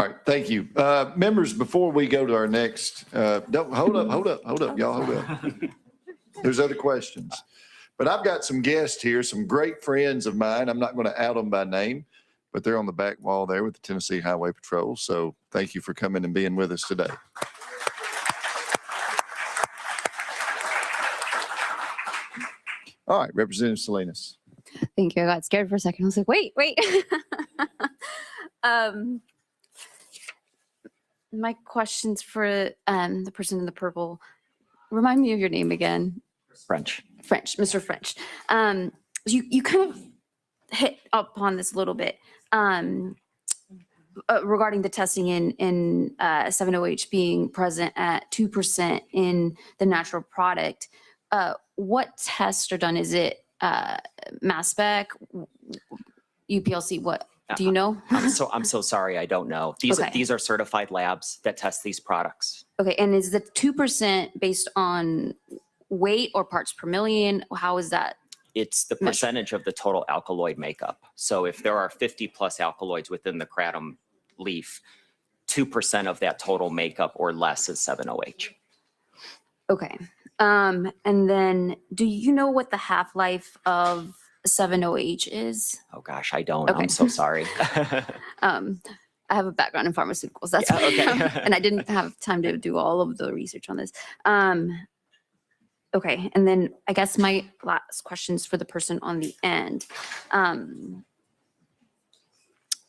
Speaker 3: All right, thank you. Members, before we go to our next, don't, hold up, y'all, hold up. There's other questions. But I've got some guests here, some great friends of mine. I'm not going to out them by name, but they're on the back wall there with the Tennessee Highway Patrol. So thank you for coming and being with us today. All right, Representative Salinas.
Speaker 11: Thank you. I got scared for a second. I was like, wait. My questions for the person in the purple. Remind me of your name again.
Speaker 12: French.
Speaker 11: Mr. French. You kind of hit upon this a little bit regarding the testing in 7-OH being present at 2% in the natural product. What tests are done? Is it mass spec, UPLC? What do you know?
Speaker 12: I'm so sorry. I don't know.
Speaker 11: Okay.
Speaker 12: These are certified labs that test these products.
Speaker 11: Okay, and is the 2% based on weight or parts per million? How is that?
Speaker 12: It's the percentage of the total alkaloid makeup. So if there are 50 plus alkaloids within the kratom leaf, 2% of that total makeup or less is 7-OH.
Speaker 11: Okay. And then do you know what the half-life of 7-OH is?
Speaker 12: Oh gosh, I don't.
Speaker 11: Okay.
Speaker 12: I'm so sorry.
Speaker 11: I have a background in pharmaceuticals. That's why.
Speaker 12: Okay.
Speaker 11: And I didn't have time to do all of the research on this. Okay, and then I guess my last questions for the person on the end.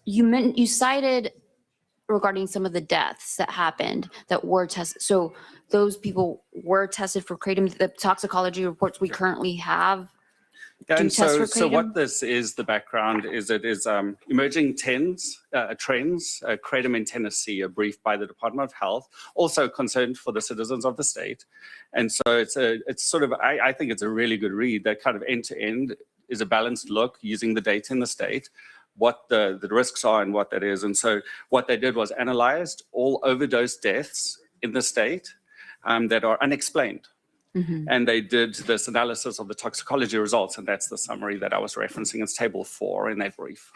Speaker 11: You cited regarding some of the deaths that happened that were tested. So those people were tested for kratom. The toxicology reports we currently have
Speaker 13: And
Speaker 11: test for
Speaker 13: so what
Speaker 11: kratom?
Speaker 13: this is, the background is it is emerging trends. Kratom in Tennessee are briefed by the Department of Health, also concerned for the citizens of the state. And so it's sort of, I think it's a really good read that kind of end to end is a balanced look using the data in the state, what the risks are and what that is. And so what they did was analyzed all overdose deaths in the state that are unexplained.
Speaker 11: Mhm.
Speaker 13: And they did this analysis of the toxicology results, and that's the summary that I was referencing. It's table 4 in that brief.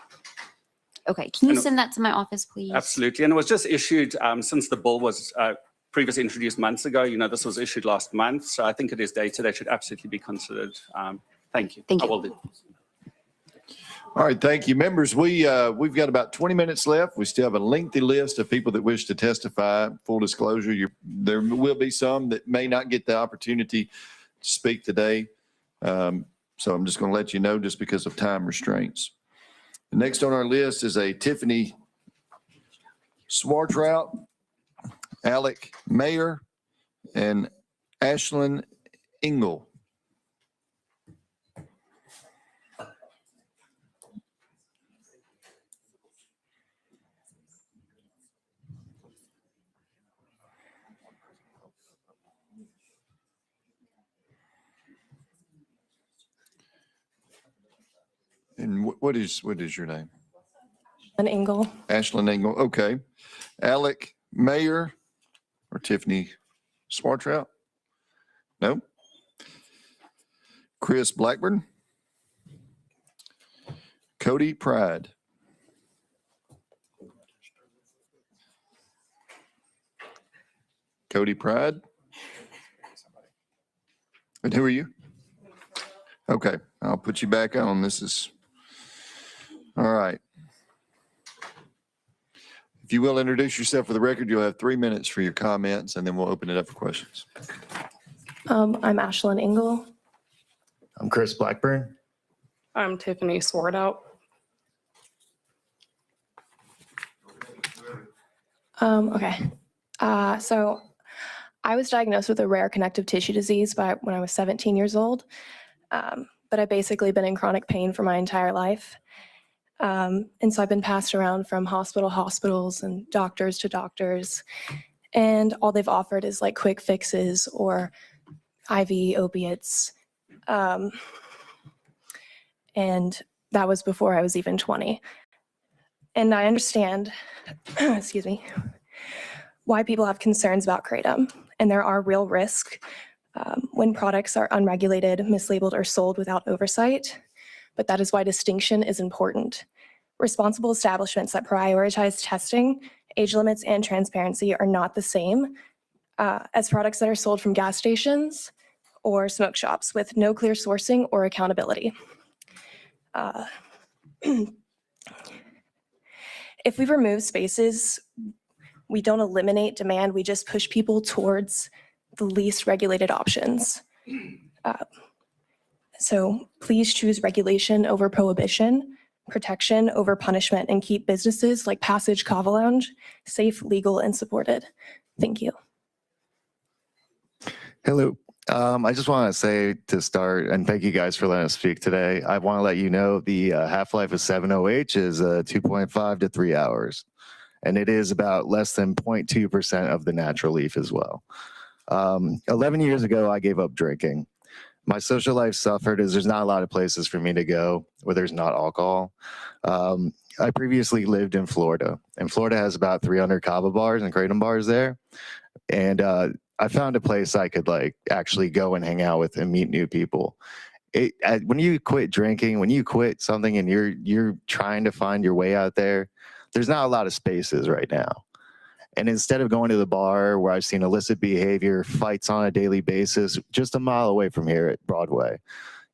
Speaker 11: Okay, can you
Speaker 13: And-
Speaker 11: send that to my office, please?
Speaker 13: Absolutely, and it was just issued since the bill was previously introduced months ago. You know, this was issued last month, so I think it is data that should absolutely be considered. Thank you.
Speaker 11: Thank you.
Speaker 13: I will do.
Speaker 3: All right, thank you. Members, we've got about 20 minutes left. We still have a lengthy list of people that wish to testify. Full disclosure, there will be some that may not get the opportunity to speak today. So I'm just going to let you know just because of time restraints. The next on our list is a Tiffany Swartrout, Alec Mayer, and Ashlyn Engel. And what is your name?
Speaker 14: An Engel.
Speaker 3: Ashlyn Engel. Okay. Alec Mayer or Tiffany Swartrout? No. Chris Blackburn. Cody Pride. Cody Pride. And who are you? Okay, I'll put you back on. This is, all right. If you will introduce yourself for the record, you'll have 3 minutes for your comments, and then we'll open it up for questions.
Speaker 14: I'm Ashlyn Engel.
Speaker 15: I'm Chris Blackburn.
Speaker 14: I'm Tiffany Swartout. Okay. So I was diagnosed with a rare connective tissue disease when I was 17 years old. But I've basically been in chronic pain for my entire life. And so I've been passed around from hospitals and doctors to doctors. And all they've offered is like quick fixes or IV opiates. And that was before I was even 20. And I understand, excuse me, why people have concerns about kratom. And there are real risks when products are unregulated, mislabeled, or sold without oversight. But that is why distinction is important. Responsible establishments that prioritize testing age limits and transparency are not the same as products that are sold from gas stations or smoke shops with no clear sourcing or accountability. If we remove spaces, we don't eliminate demand, we just push people towards the least regulated options. So please choose regulation over prohibition, protection over punishment, and keep businesses like Passage Kava Lounge safe, legal, and supported. Thank you.
Speaker 15: Hello. I just want to say to start, and thank you guys for letting us speak today. I want to let you know the half-life of 7-OH is 2.5 to 3 hours. And it is about less than 0.2% of the natural leaf as well. 11 years ago, I gave up drinking. My social life suffered as there's not a lot of places for me to go where there's not alcohol. I previously lived in Florida, and Florida has about 300 kava bars and kratom bars there. And I found a place I could like actually go and hang out with and meet new people. When you quit drinking, when you quit something and you're trying to find your way out there, there's not a lot of spaces right now. And instead of going to the bar where I've seen illicit behavior, fights on a daily basis, just a mile away from here at Broadway,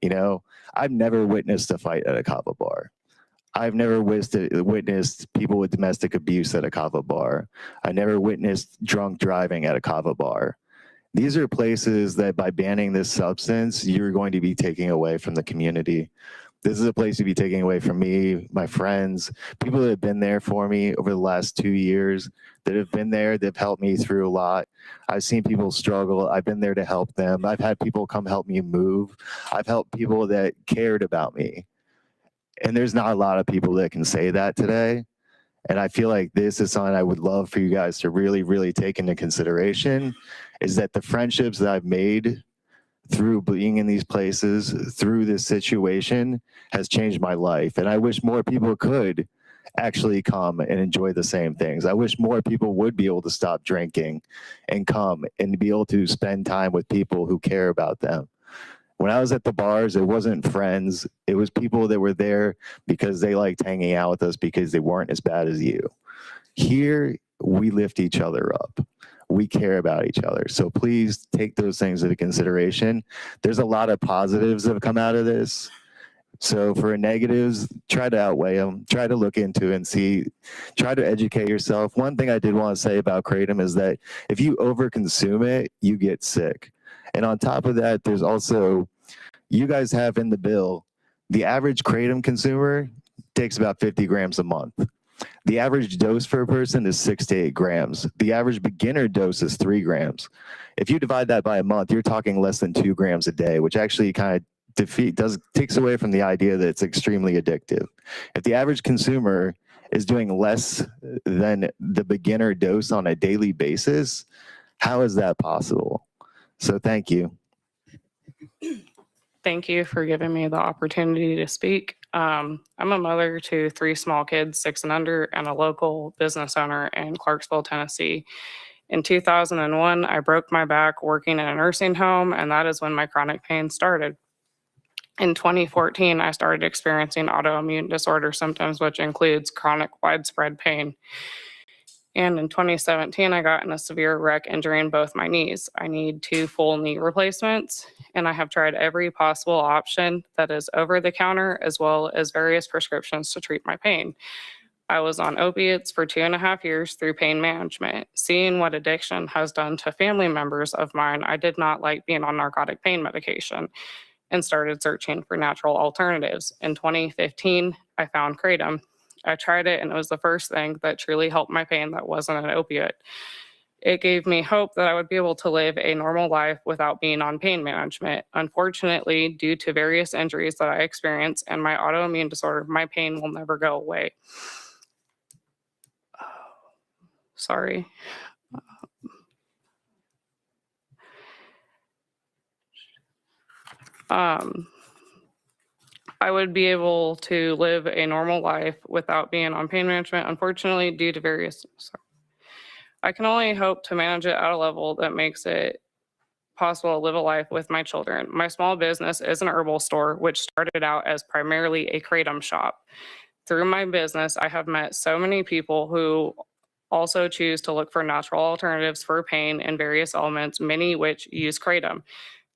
Speaker 15: you know, I've never witnessed a fight at a kava bar. I've never witnessed people with domestic abuse at a kava bar. I never witnessed drunk driving at a kava bar. These are places that by banning this substance, you're going to be taking away from the community. This is a place to be taking away from me, my friends, people that have been there for me over the last 2 years, that have been there, they've helped me through a lot. I've seen people struggle. I've been there to help them. I've had people come help me move. I've helped people that cared about me. And there's not a lot of people that can say that today. And I feel like this is something I would love for you guys to really, really take into consideration, is that the friendships that I've made through being in these places, through this situation, has changed my life. And I wish more people could actually come and enjoy the same things. I wish more people would be able to stop drinking and come and be able to spend time with people who care about them. When I was at the bars, it wasn't friends. It was people that were there because they liked hanging out with us because they weren't as bad as you. Here, we lift each other up. We care about each other. So please take those things into consideration. There's a lot of positives that have come out of this. So for negatives, try to outweigh them. Try to look into it and see. Try to educate yourself. One thing I did want to say about kratom is that if you overconsume it, you get sick. And on top of that, there's also, you guys have in the bill, the average kratom consumer takes about 50 grams a month. The average dose for a person is 6 to 8 grams. The average beginner dose is 3 grams. If you divide that by a month, you're talking less than 2 grams a day, which actually kind of takes away from the idea that it's extremely addictive. If the average consumer is doing less than the beginner dose on a daily basis, how is that possible? So thank you.
Speaker 16: Thank you for giving me the opportunity to speak. I'm a mother to 3 small kids, 6 and under, and a local business owner in Clarksville, Tennessee. In 2001, I broke my back working in a nursing home, and that is when my chronic pain started. In 2014, I started experiencing autoimmune disorder symptoms, which includes chronic widespread pain. And in 2017, I got in a severe wreck injuring both my knees. I need 2 full knee replacements, and I have tried every possible option that is over the counter, as well as various prescriptions to treat my pain. I was on opiates for 2.5 years through pain management. Seeing what addiction has done to family members of mine, I did not like being on narcotic pain medication and started searching for natural alternatives. In 2015, I found kratom. I tried it, and it was the first thing that truly helped my pain that wasn't an opiate. It gave me hope that I would be able to live a normal life without being on pain management. Unfortunately, due to various injuries that I experienced and my autoimmune disorder, my pain will never go away. Sorry. I would be able to live a normal life without being on pain management. Unfortunately, due to various, I can only hope to manage it at a level that makes it possible to live a life with my children. My small business is an herbal store, which started out as primarily a kratom shop. Through my business, I have met so many people who also choose to look for natural alternatives for pain and various ailments, many which use kratom.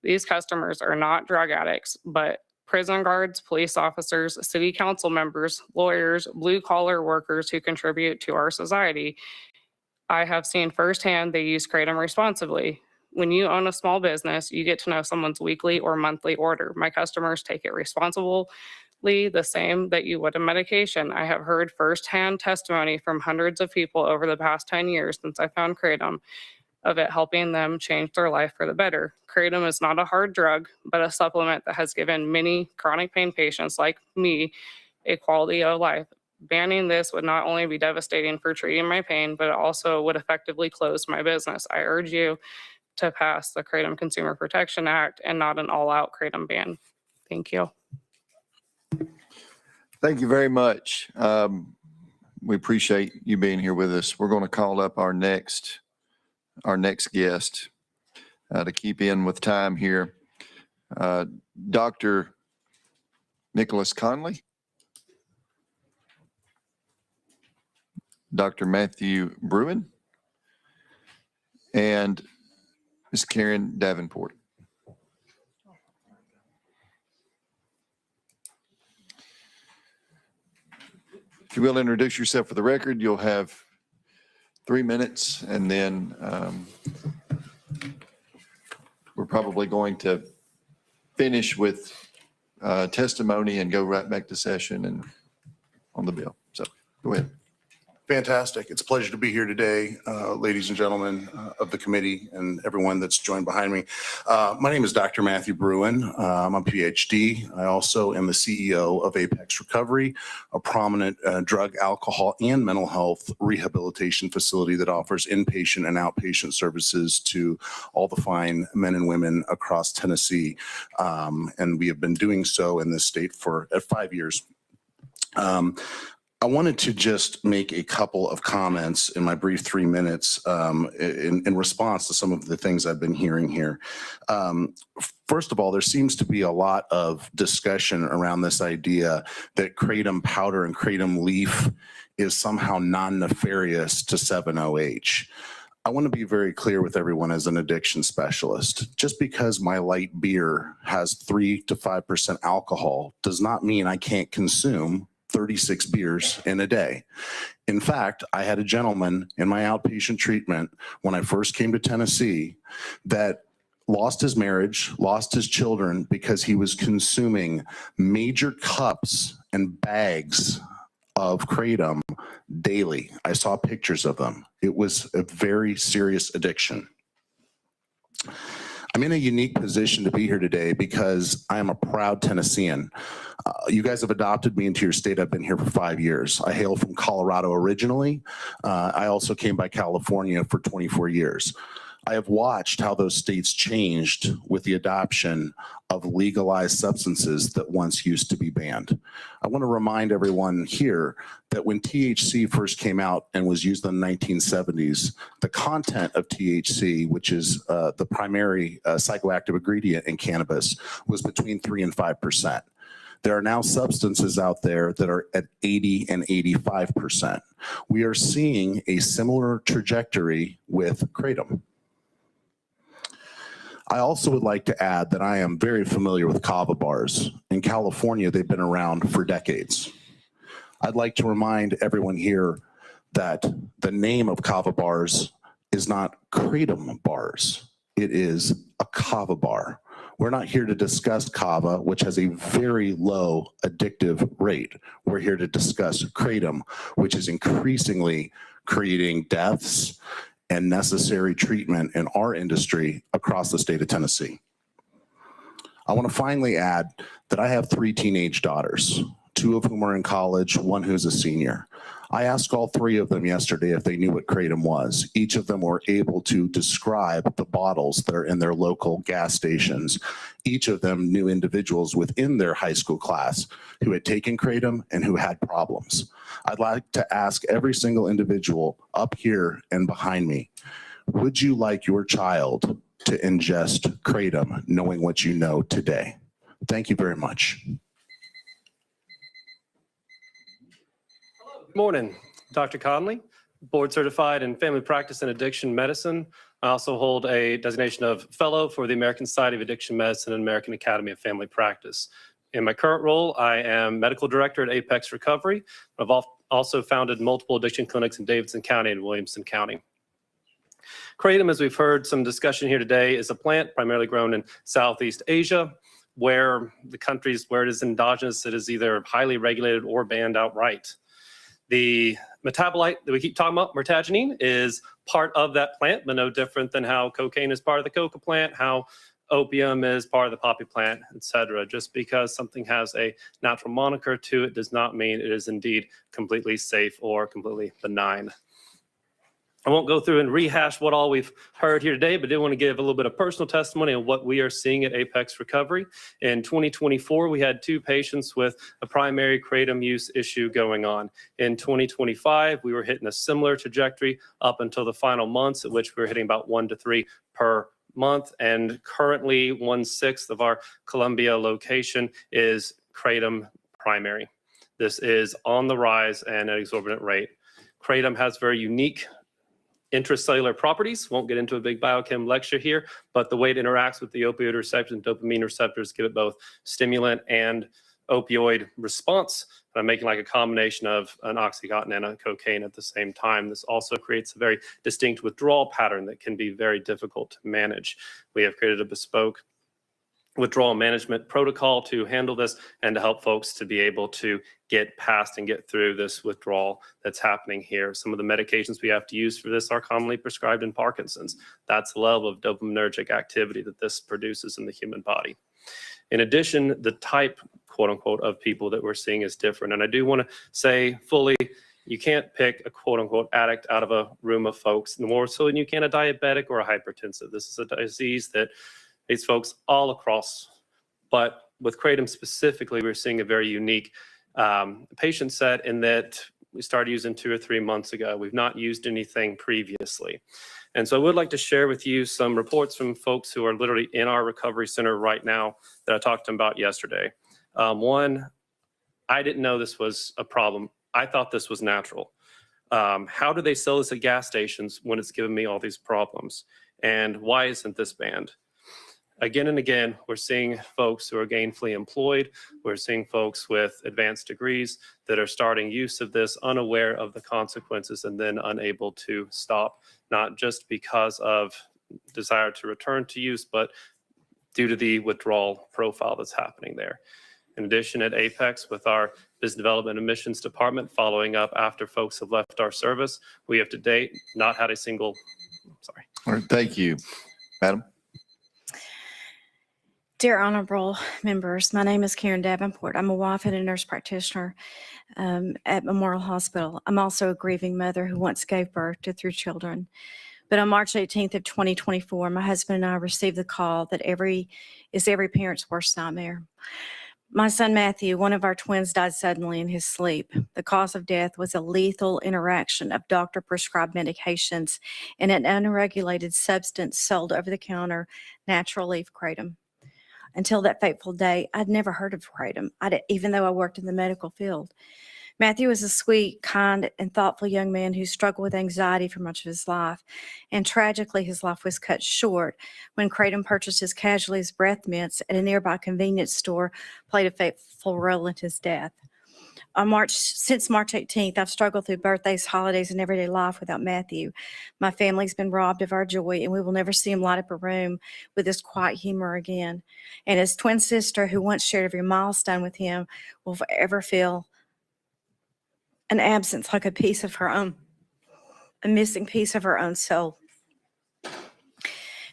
Speaker 16: These customers are not drug addicts, but prison guards, police officers, city council members, lawyers, blue-collar workers who contribute to our society. I have seen firsthand they use kratom responsibly. When you own a small business, you get to know someone's weekly or monthly order. My customers take it responsibly, the same that you would a medication. I have heard firsthand testimony from hundreds of people over the past 10 years since I found kratom of it helping them change their life for the better. Kratom is not a hard drug, but a supplement that has given many chronic pain patients like me a quality of life. Banning this would not only be devastating for treating my pain, but it also would effectively close my business. I urge you to pass the Kratom Consumer Protection Act and not an all-out kratom ban. Thank you.
Speaker 3: Thank you very much. We appreciate you being here with us. We're going to call up our next guest to keep in with time here. Dr. Nicholas Conley, Dr. Matthew Bruin, and Ms. Karen Davenport. If you will introduce yourself for the record, you'll have 3 minutes, and then we're probably going to finish with testimony and go right back to session and on the bill. So go ahead.
Speaker 17: Fantastic. It's a pleasure to be here today, ladies and gentlemen of the committee and everyone that's joined behind me. My name is Dr. Matthew Bruin. I'm a PhD. I also am the CEO of Apex Recovery, a prominent drug, alcohol, and mental health rehabilitation facility that offers inpatient and outpatient services to all the fine men and women across Tennessee. And we have been doing so in this state for 5 years. I wanted to just make a couple of comments in my brief 3 minutes in response to some of the things I've been hearing here. First of all, there seems to be a lot of discussion around this idea that kratom powder and kratom leaf is somehow non-nefarious to 7-OH. I want to be very clear with everyone as an addiction specialist. Just because my light beer has 3 to 5% alcohol does not mean I can't consume 36 beers in a day. In fact, I had a gentleman in my outpatient treatment when I first came to Tennessee that lost his marriage, lost his children because he was consuming major cups and bags of kratom daily. I saw pictures of them. It was a very serious addiction. I'm in a unique position to be here today because I am a proud Tennessean. You guys have adopted me into your state. I've been here for 5 years. I hail from Colorado originally. I also came by California for 24 years. I have watched how those states changed with the adoption of legalized substances that once used to be banned. I want to remind everyone here that when THC first came out and was used in the 1970s, the content of THC, which is the primary psychoactive ingredient in cannabis, was between 3 and 5%. There are now substances out there that are at 80 and 85%. We are seeing a similar trajectory with kratom. I also would like to add that I am very familiar with kava bars. In California, they've been around for decades. I'd like to remind everyone here that the name of kava bars is not kratom bars. It is a kava bar. We're not here to discuss kava, which has a very low addictive rate. We're here to discuss kratom, which is increasingly creating deaths and necessary treatment in our industry across the state of Tennessee. I want to finally add that I have 3 teenage daughters, 2 of whom are in college, 1 who's a senior. I asked all 3 of them yesterday if they knew what kratom was. Each of them were able to describe the bottles that are in their local gas stations. Each of them knew individuals within their high school class who had taken kratom and who had problems. I'd like to ask every single individual up here and behind me, would you like your child to ingest kratom knowing what you know today? Thank you very much.
Speaker 18: Good morning, Dr. Conley.
Speaker 8: board certified in family practice and addiction medicine. I also hold a designation of fellow for the American Society of Addiction Medicine and American Academy of Family Practice. In my current role, I am medical director at Apex Recovery. I've also founded multiple addiction clinics in Davidson County and Williamson County. Kratom, as we've heard some discussion here today, is a plant primarily grown in Southeast Asia, where the countries where it is endogenous, it is either highly regulated or banned outright. The metabolite that we keep talking about, mertagenine, is part of that plant, but no different than how cocaine is part of the coca plant, how opium is part of the poppy plant, etc. Just because something has a natural moniker to it does not mean it is indeed completely safe or completely benign. I won't go through and rehash what all we've heard here today, but I did want to give a little bit of personal testimony on what we are seeing at Apex Recovery. In 2024, we had 2 patients with a primary kratom use issue going on. In 2025, we were hitting a similar trajectory up until the final months, at which we were hitting about 1 to 3 per month. And currently 1/6 of our Columbia location is kratom primary. This is on the rise and at an exorbitant rate. Kratom has very unique intracellular properties. Won't get into a big biochem lecture here, but the way it interacts with the opioid receptors and dopamine receptors give it both stimulant and opioid response. And I'm making like a combination of an Oxycontin and a cocaine at the same time. This also creates a very distinct withdrawal pattern that can be very difficult to manage. We have created a bespoke withdrawal management protocol to handle this and to help folks to be able to get past and get through this withdrawal that's happening here. Some of the medications we have to use for this are commonly prescribed in Parkinson's. That's the level of dopaminergic activity that this produces in the human body. In addition, the type, quote unquote, of people that we're seeing is different. And I do want to say fully, you can't pick a quote unquote addict out of a room of folks, more so than you can a diabetic or a hypertensive. This is a disease that these folks all across, but with kratom specifically, we're seeing a very unique patient set in that we started using 2 or 3 months ago. We've not used anything previously. And so I would like to share with you some reports from folks who are literally in our recovery center right now that I talked to them about yesterday. One, I didn't know this was a problem. I thought this was natural. How do they sell this at gas stations when it's giving me all these problems? And why isn't this banned? Again and again, we're seeing folks who are gainfully employed. We're seeing folks with advanced degrees that are starting use of this, unaware of the consequences, and then unable to stop, not just because of desire to return to use, but due to the withdrawal profile that's happening there. In addition, at Apex, with our business development and admissions department, following up after folks have left our service, we have to date not had a single, sorry.
Speaker 3: All right, thank you. Madam?
Speaker 18: Dear honorable members, my name is Karen Davenport. I'm a wife and a nurse practitioner at Memorial Hospital. I'm also a grieving mother who once gave birth to 3 children. But on March 18th of 2024, my husband and I received the call that every parent's worst nightmare. My son Matthew, one of our twins, died suddenly in his sleep. The cause of death was a lethal interaction of doctor-prescribed medications and an unregulated substance sold over the counter, natural leaf kratom. Until that fateful day, I'd never heard of kratom, even though I worked in the medical field. Matthew was a sweet, kind, and thoughtful young man who struggled with anxiety for much of his life. And tragically, his life was cut short when kratom purchased his casualties breath mints at a nearby convenience store, played a fateful role in his death. Since March 18th, I've struggled through birthdays, holidays, and everyday life without Matthew. My family's been robbed of our joy, and we will never see him light up a room with his quiet humor again. And his twin sister, who once shared every milestone with him, will forever feel an absence, like a missing piece of her own soul.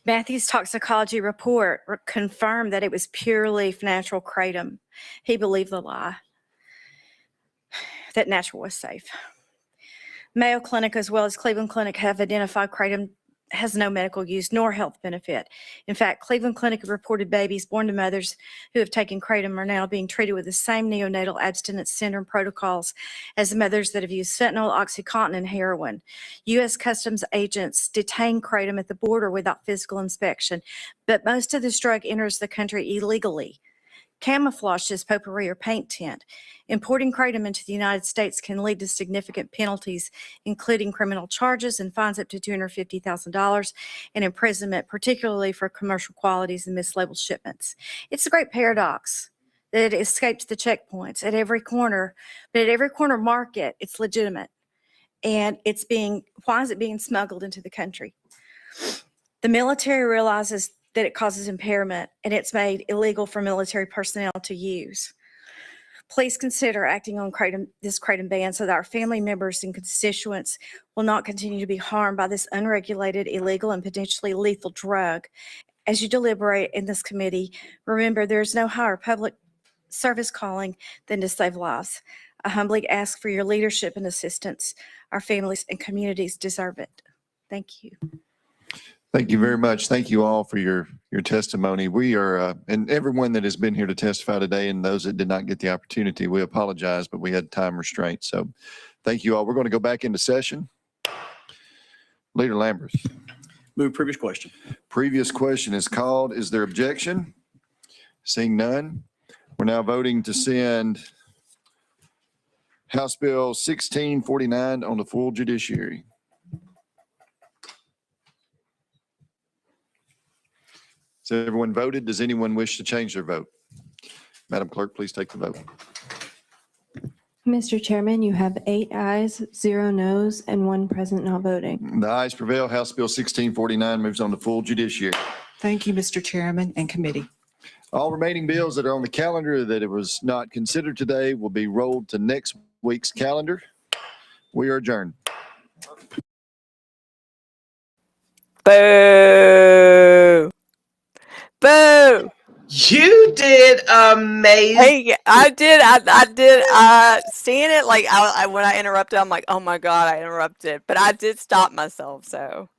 Speaker 18: Matthew's toxicology report confirmed that it was pure leaf natural kratom. He believed the lie that natural was safe. Mayo Clinic as well as Cleveland Clinic have identified kratom has no medical use nor health benefit. In fact, Cleveland Clinic reported babies born to mothers who have taken kratom are now being treated with the same neonatal abstinence syndrome protocols as the mothers that have used fentanyl, Oxycontin, and heroin. U.S. Customs agents detain kratom at the border without physical inspection, but most of this drug enters the country illegally. camouflage as potpourri or paint tint. Importing kratom into the United States can lead to significant penalties, including criminal charges and fines up to $250,000 and imprisonment, particularly for commercial qualities and mislabeled shipments. It's a great paradox that it escapes the checkpoints at every corner, but at every corner market, it's legitimate. And why is it being smuggled into the country? The military realizes that it causes impairment, and it's made illegal for military personnel to use. Please consider acting on this kratom ban so that our family members and constituents will not continue to be harmed by this unregulated, illegal, and potentially lethal drug. As you deliberate in this committee, remember there is no higher public service calling than to save lives. I humbly ask for your leadership and assistance. Our families and communities deserve it. Thank you.
Speaker 3: Thank you very much. Thank you all for your testimony. We are, and everyone that has been here to testify today and those that did not get the opportunity, we apologize, but we had time restraints. So thank you all. We're going to go back into session. Leader Lambert.
Speaker 8: Move previous question.
Speaker 3: Previous question is called. Is there objection? Seeing none. We're now voting to send House Bill 1649 on the full judiciary. So everyone voted. Does anyone wish to change their vote? Madam Clerk, please take the vote.
Speaker 19: Mr. Chairman, you have 8 ayes, 0 noes, and 1 present not voting.
Speaker 3: The ayes prevail. House Bill 1649 moves on to full judiciary.
Speaker 4: Thank you, Mr. Chairman and committee.
Speaker 3: All remaining bills that are on the calendar that it was not considered today will be rolled to next week's calendar. We are adjourned.
Speaker 1: Boo! Boo!
Speaker 2: You did amazing.
Speaker 1: Hey, I did. I did. Seeing it, like, when I interrupted, I'm like, oh my God, I interrupted. But I did stop myself, so.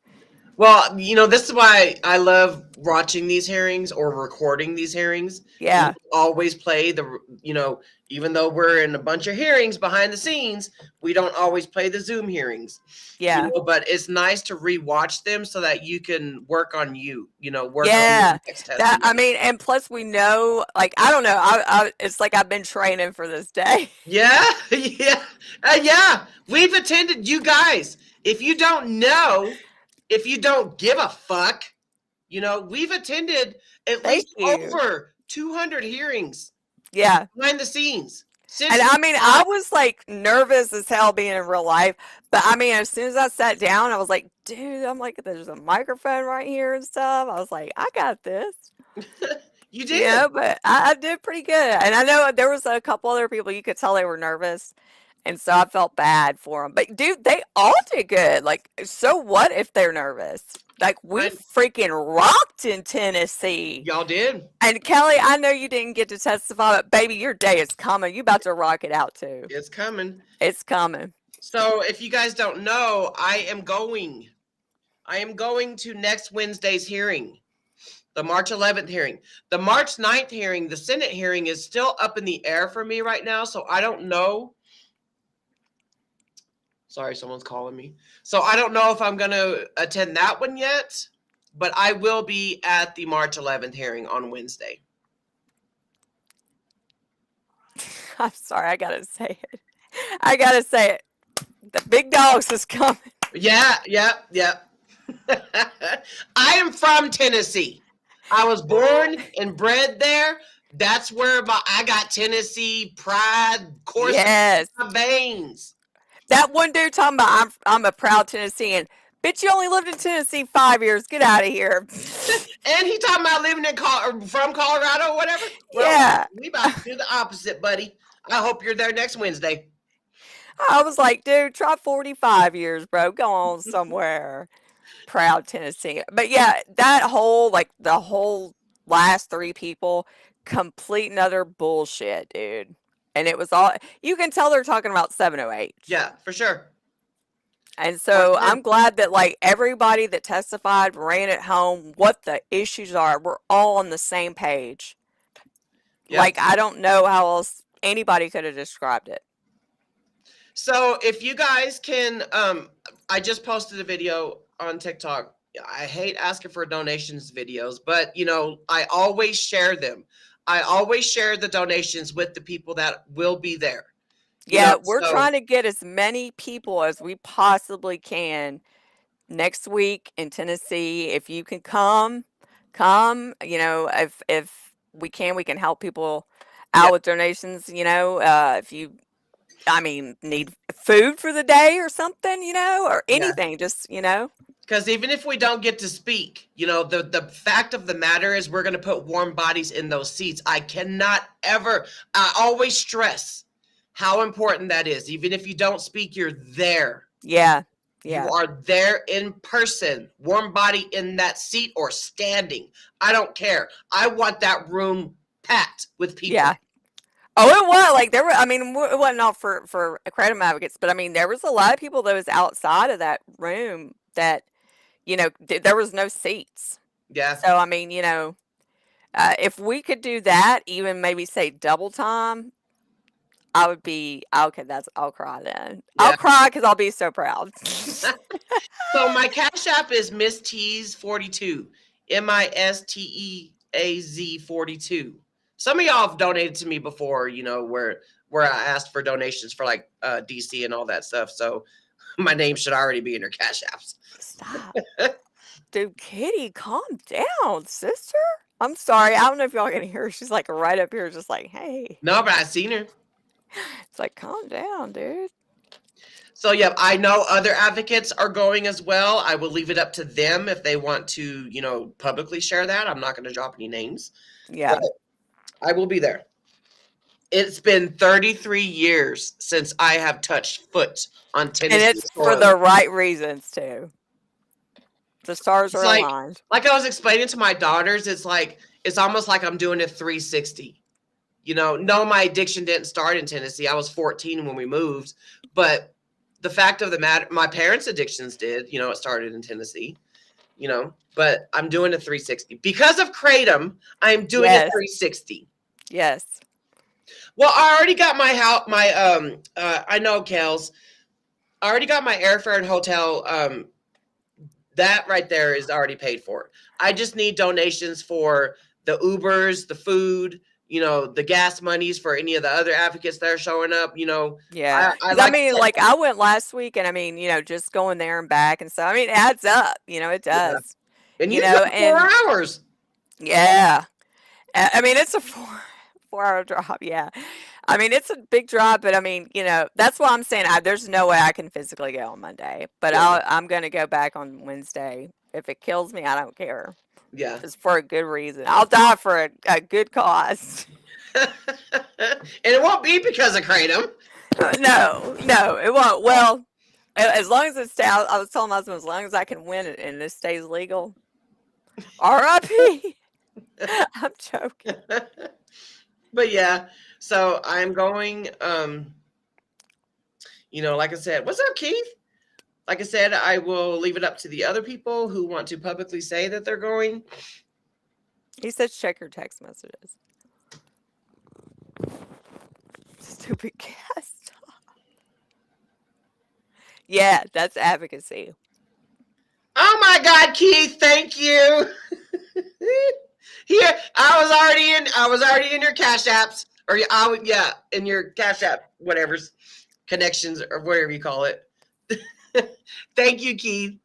Speaker 2: Well, you know, this is why I love watching these hearings or recording these hearings.
Speaker 1: Yeah.
Speaker 2: We always play the, you know, even though we're in a bunch of hearings behind the scenes, we don't always play the Zoom hearings.
Speaker 1: Yeah.
Speaker 2: You know, but it's nice to rewatch them so that you can work on work on
Speaker 1: Yeah.
Speaker 2: your next
Speaker 1: That,
Speaker 2: testimony.
Speaker 1: I mean, and plus we know, like, I don't know. It's like I've been training for this day.
Speaker 2: Yeah. Yeah. We've attended, you guys. If you don't know, if you don't give a fuck, you know, we've attended at least over 200 hearings.
Speaker 1: Yeah.
Speaker 2: Behind the scenes.
Speaker 1: And I mean, I was like nervous as hell being in real life. But I mean, as soon as I sat down, I was like, dude, I'm like, there's a microphone right here and stuff. I was like, I got this.
Speaker 2: You did.
Speaker 1: Yeah, but I did pretty good. And I know there was a couple other people you could tell they were nervous. And so I felt bad for them. But dude, they all did good. Like, so what if they're nervous? Like, we freaking rocked in Tennessee.
Speaker 2: Y'all did.
Speaker 1: And Kelly, I know you didn't get to testify, but baby, your day is coming. You about to rock it out too.
Speaker 2: It's coming.
Speaker 1: It's coming.
Speaker 2: So if you guys don't know, I am going to next Wednesday's hearing. The March 11th hearing. The March 9th hearing, the Senate hearing is still up in the air for me right now. So I don't know. Sorry, someone's calling me. So I don't know if I'm going to attend that one yet, but I will be at the March 11th hearing on Wednesday.
Speaker 1: I'm sorry, I gotta say it. I gotta say it. The big dogs is coming.
Speaker 2: Yeah. I am from Tennessee. I was born and bred there. That's where I got Tennessee pride coursing in my veins.
Speaker 1: That one dude talking about I'm a proud Tennessean. Bitch, you only lived in Tennessee 5 years. Get out of here.
Speaker 2: And he talking about living from Colorado or whatever. Well,
Speaker 1: Yeah.
Speaker 2: We about to do the opposite, buddy. I hope you're there next Wednesday.
Speaker 1: I was like, dude, try 45 years, bro. Go on somewhere. Proud Tennessee. But yeah, that whole, like, the whole last 3 people, complete and utter bullshit, dude. And it was all, you can tell they're talking about 708.
Speaker 2: Yeah, for sure.
Speaker 1: And so I'm glad that, like, everybody that testified ran it home what the issues are. We're all on the same page.
Speaker 2: Yep.
Speaker 1: Like, I don't know how else anybody could have described it.
Speaker 2: So if you guys can, I just posted a video on TikTok I hate asking for donations videos, but you know, I always share them. I always share the donations with the people that will be there. You
Speaker 1: Yeah,
Speaker 2: know,
Speaker 1: we're
Speaker 2: so
Speaker 1: trying to get as many people as we possibly can next week in Tennessee. If you can come, come. You know, if we can help people out
Speaker 2: yeah,
Speaker 1: with donations. You know, if you, I mean, need food for the day or something, you know, or
Speaker 2: yeah.
Speaker 1: anything, just, you know.
Speaker 2: Because even if we don't get to speak, you know, the fact of the matter is we're going to put warm bodies in those seats. I always stress how important that is. Even if you don't speak, you're there.
Speaker 1: Yeah.
Speaker 2: You
Speaker 1: Yeah.
Speaker 2: are there in person, warm body in that seat or standing. I don't care. I want that room packed with people.
Speaker 1: Yeah. Oh, it was like there were. I mean, it wasn't all for kratom advocates, but I mean, there was a lot of people that was outside of that room that, you know, there was no seats.
Speaker 2: Yeah.
Speaker 1: So I mean, you know, if we could do that, even maybe say double time, I would be okay. I'll cry then.
Speaker 2: Yeah.
Speaker 1: I'll cry because I'll be so proud.
Speaker 2: So my Cash App is Miss Tease 42, MISTEAZ 42. Some of y'all have donated to me before, you know, where I asked for donations for like DC and all that stuff. So my name should already be in your Cash Apps.
Speaker 1: Stop. Dude, Kitty, calm down, sister. I'm sorry. I don't know if y'all can hear her. She's like right up here, just like, hey.
Speaker 2: No, but I seen her.
Speaker 1: It's like, calm down, dude.
Speaker 2: So yeah, I know other advocates are going as well. I will leave it up to them if they want to, you know, publicly share that. I'm not going to drop any names.
Speaker 1: Yeah.
Speaker 2: But I will be there. It's been 33 years since I have touched foot on Tennessee
Speaker 1: And it's for
Speaker 2: soil.
Speaker 1: the right reasons too. The stars
Speaker 2: It's
Speaker 1: are
Speaker 2: like,
Speaker 1: aligned.
Speaker 2: like I was explaining to my daughters, it's almost like I'm doing a 360. You know, no, my addiction didn't start in Tennessee. I was 14 when we moved, but the fact of the matter, my parents' addictions did. You know, it started in Tennessee. You know, but I'm doing a 360 because of kratom. I'm doing a 360.
Speaker 1: Yes.
Speaker 2: Well, I already got my house. I know, Kels. I already got my airfare and hotel. That right there is already paid for. I just need donations for the Ubers, the food, you know, the gas monies for any of the other advocates that are showing up. You know,
Speaker 1: Yeah.
Speaker 2: I
Speaker 1: mean, like I went last week and I mean, you know, just going there and back and stuff. I mean, it adds up, you know, it does.
Speaker 2: And
Speaker 1: you
Speaker 2: you
Speaker 1: know,
Speaker 2: drove 4 hours.
Speaker 1: Yeah. I mean, it's a 4-hour drive. Yeah. I mean, it's a big drive, but I mean, you know, that's why I'm saying there's no way I can physically go on Monday, but I'm going to go back on Wednesday. If it kills me, I don't care.
Speaker 2: Yeah.
Speaker 1: It's for a good reason. I'll die for a good cause.
Speaker 2: And it won't be because of kratom.
Speaker 1: No, it won't. Well, as long as it stays, I was telling my husband, as long as I can win it and it stays legal. R.I.P. I'm joking.
Speaker 2: But yeah, so I'm going, you know, like I said, what's up, Keith? Like I said, I will leave it up to the other people who want to publicly say that they're going.
Speaker 1: He says check your text messages. Stupid guest. Yeah, that's advocacy.
Speaker 2: Oh my God, Keith, thank you. Here, I was already in your Cash Apps, or in your Cash App, whatever's connections or whatever you call it. Thank you, Keith.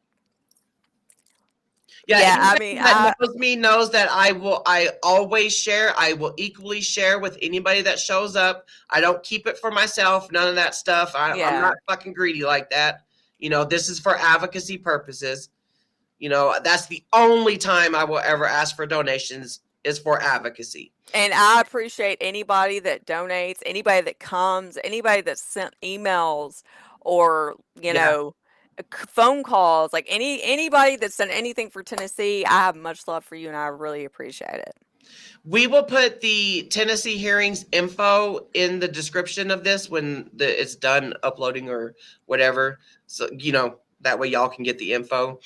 Speaker 2: Yeah,
Speaker 1: I mean,
Speaker 2: that knows me knows that I always share. I will equally share with anybody that shows up. I don't keep it for myself. None of that stuff. I'm not fucking greedy like that. You know, this is for advocacy purposes. You know, that's the only time I will ever ask for donations is for advocacy.
Speaker 1: And I appreciate anybody that donates, anybody that comes, anybody that sent emails or, you know, phone calls, like anybody that's done anything for Tennessee. I have much love for you and I really appreciate it.
Speaker 2: We will put the Tennessee hearings info in the description of this when it's done uploading or whatever. So, you know, that way y'all can get the info.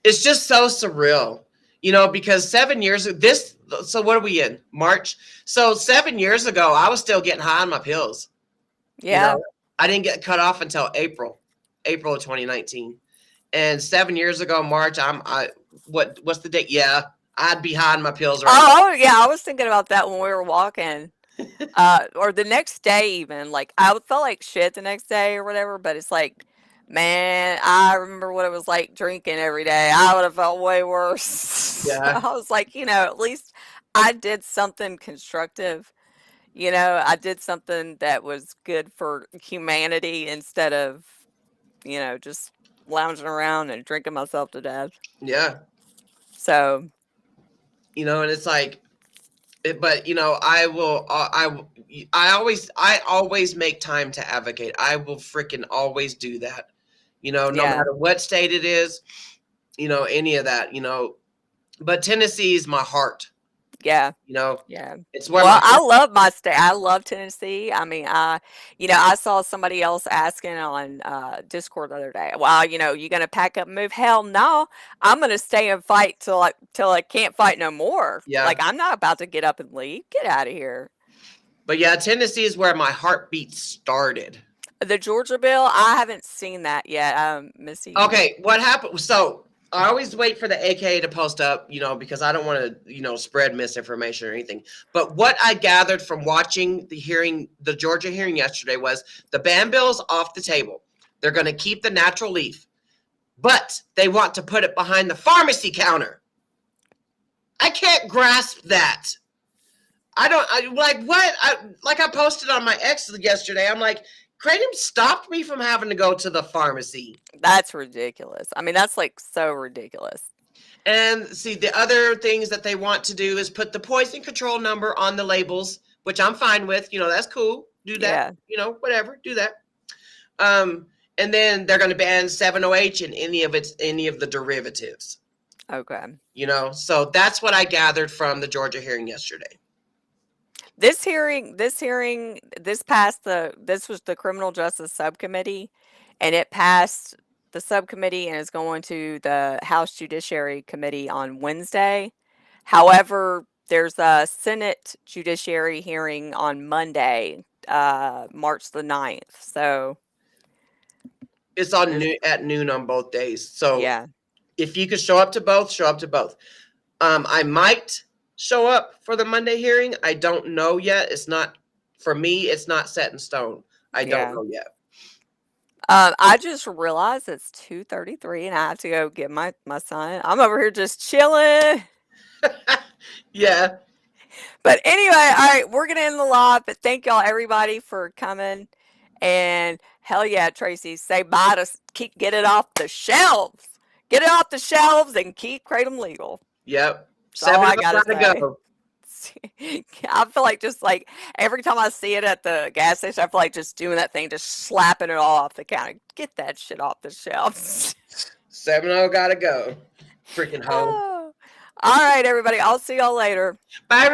Speaker 2: It's just so surreal, you know, because 7 years so what are we in? March? So 7 years ago, I was still getting high on my pills.
Speaker 1: Yeah.
Speaker 2: You know? I didn't get cut off until April of 2019. And 7 years ago, March, what's the date? Yeah, I'd be hiding my pills right
Speaker 1: Oh, yeah, I was thinking about that when we were walking. Or the next day even. Like, I felt like shit the next day or whatever, but it's like, man, I remember what it was like drinking every day. I would have felt way worse.
Speaker 2: Yeah.
Speaker 1: I was like, at least I did something constructive. I did something that was good for humanity instead of, just lounging around and drinking myself to death.
Speaker 2: Yeah.
Speaker 1: So,
Speaker 2: and it's like, but I always make time to advocate. I will freaking always do that. No matter what state it is, any of that, but Tennessee is my heart.
Speaker 1: Yeah.
Speaker 2: Yeah. It's where
Speaker 1: I love my state. I love Tennessee. I mean, I saw somebody else asking on Discord the other day, well, you going to pack up and move? Hell no. I'm going to stay and fight till I can't fight no more.
Speaker 2: Yeah.
Speaker 1: Like, I'm not about to get up and leave. Get out of here.
Speaker 2: But yeah, Tennessee is where my heartbeat started.
Speaker 1: The Georgia bill, I haven't seen that yet. Missy.
Speaker 2: Okay, what happened? So I always wait for the AKA to post up, because I don't want to, spread misinformation or anything. But what I gathered from watching the Georgia hearing yesterday was the ban bill's off the table. They're going to keep the natural leaf, but they want to put it behind the pharmacy counter. I can't grasp that. I posted on my ex yesterday. I'm like, Kratom stopped me from having to go to the pharmacy.
Speaker 1: That's ridiculous. I mean, that's like so ridiculous.
Speaker 2: And see, the other things that they want to do is put the poison control number on the labels, which I'm fine with. That's cool. Do that.
Speaker 1: Yeah.
Speaker 2: Whatever. Do that. And then they're going to ban 7-OH and any of the derivatives.
Speaker 1: Okay.
Speaker 2: So that's what I gathered from the Georgia hearing yesterday.
Speaker 1: This passed this was the Criminal Justice Subcommittee, and it passed the subcommittee and is going to the House Judiciary Committee on Wednesday. However, there's a Senate Judiciary hearing on Monday, March the 9th. So
Speaker 2: it's at noon on both days. So
Speaker 1: yeah,
Speaker 2: if you could show up to both, show up to both. I might show up for the Monday hearing. I don't know yet. It's not, for me, it's not set in stone. I don't know yet.
Speaker 1: I just realized it's 2:33 and I have to go get my son. I'm over here just chilling.
Speaker 2: Yeah.
Speaker 1: But anyway, all right, we're going to end the live, but thank y'all everybody for coming. And hell yeah, Tracy, say bye to get it off the shelves. Get it off the shelves and keep Kratom legal.
Speaker 2: Yep.
Speaker 1: That's all I gotta
Speaker 2: go.
Speaker 1: I feel like just like every time I see it at the gas station, I feel like just doing that thing, just slapping it all off the counter. Get that shit off the shelves.
Speaker 2: 7-0 gotta go. Freaking hoe.
Speaker 1: Oh. All right, everybody. I'll see y'all later.
Speaker 2: Bye.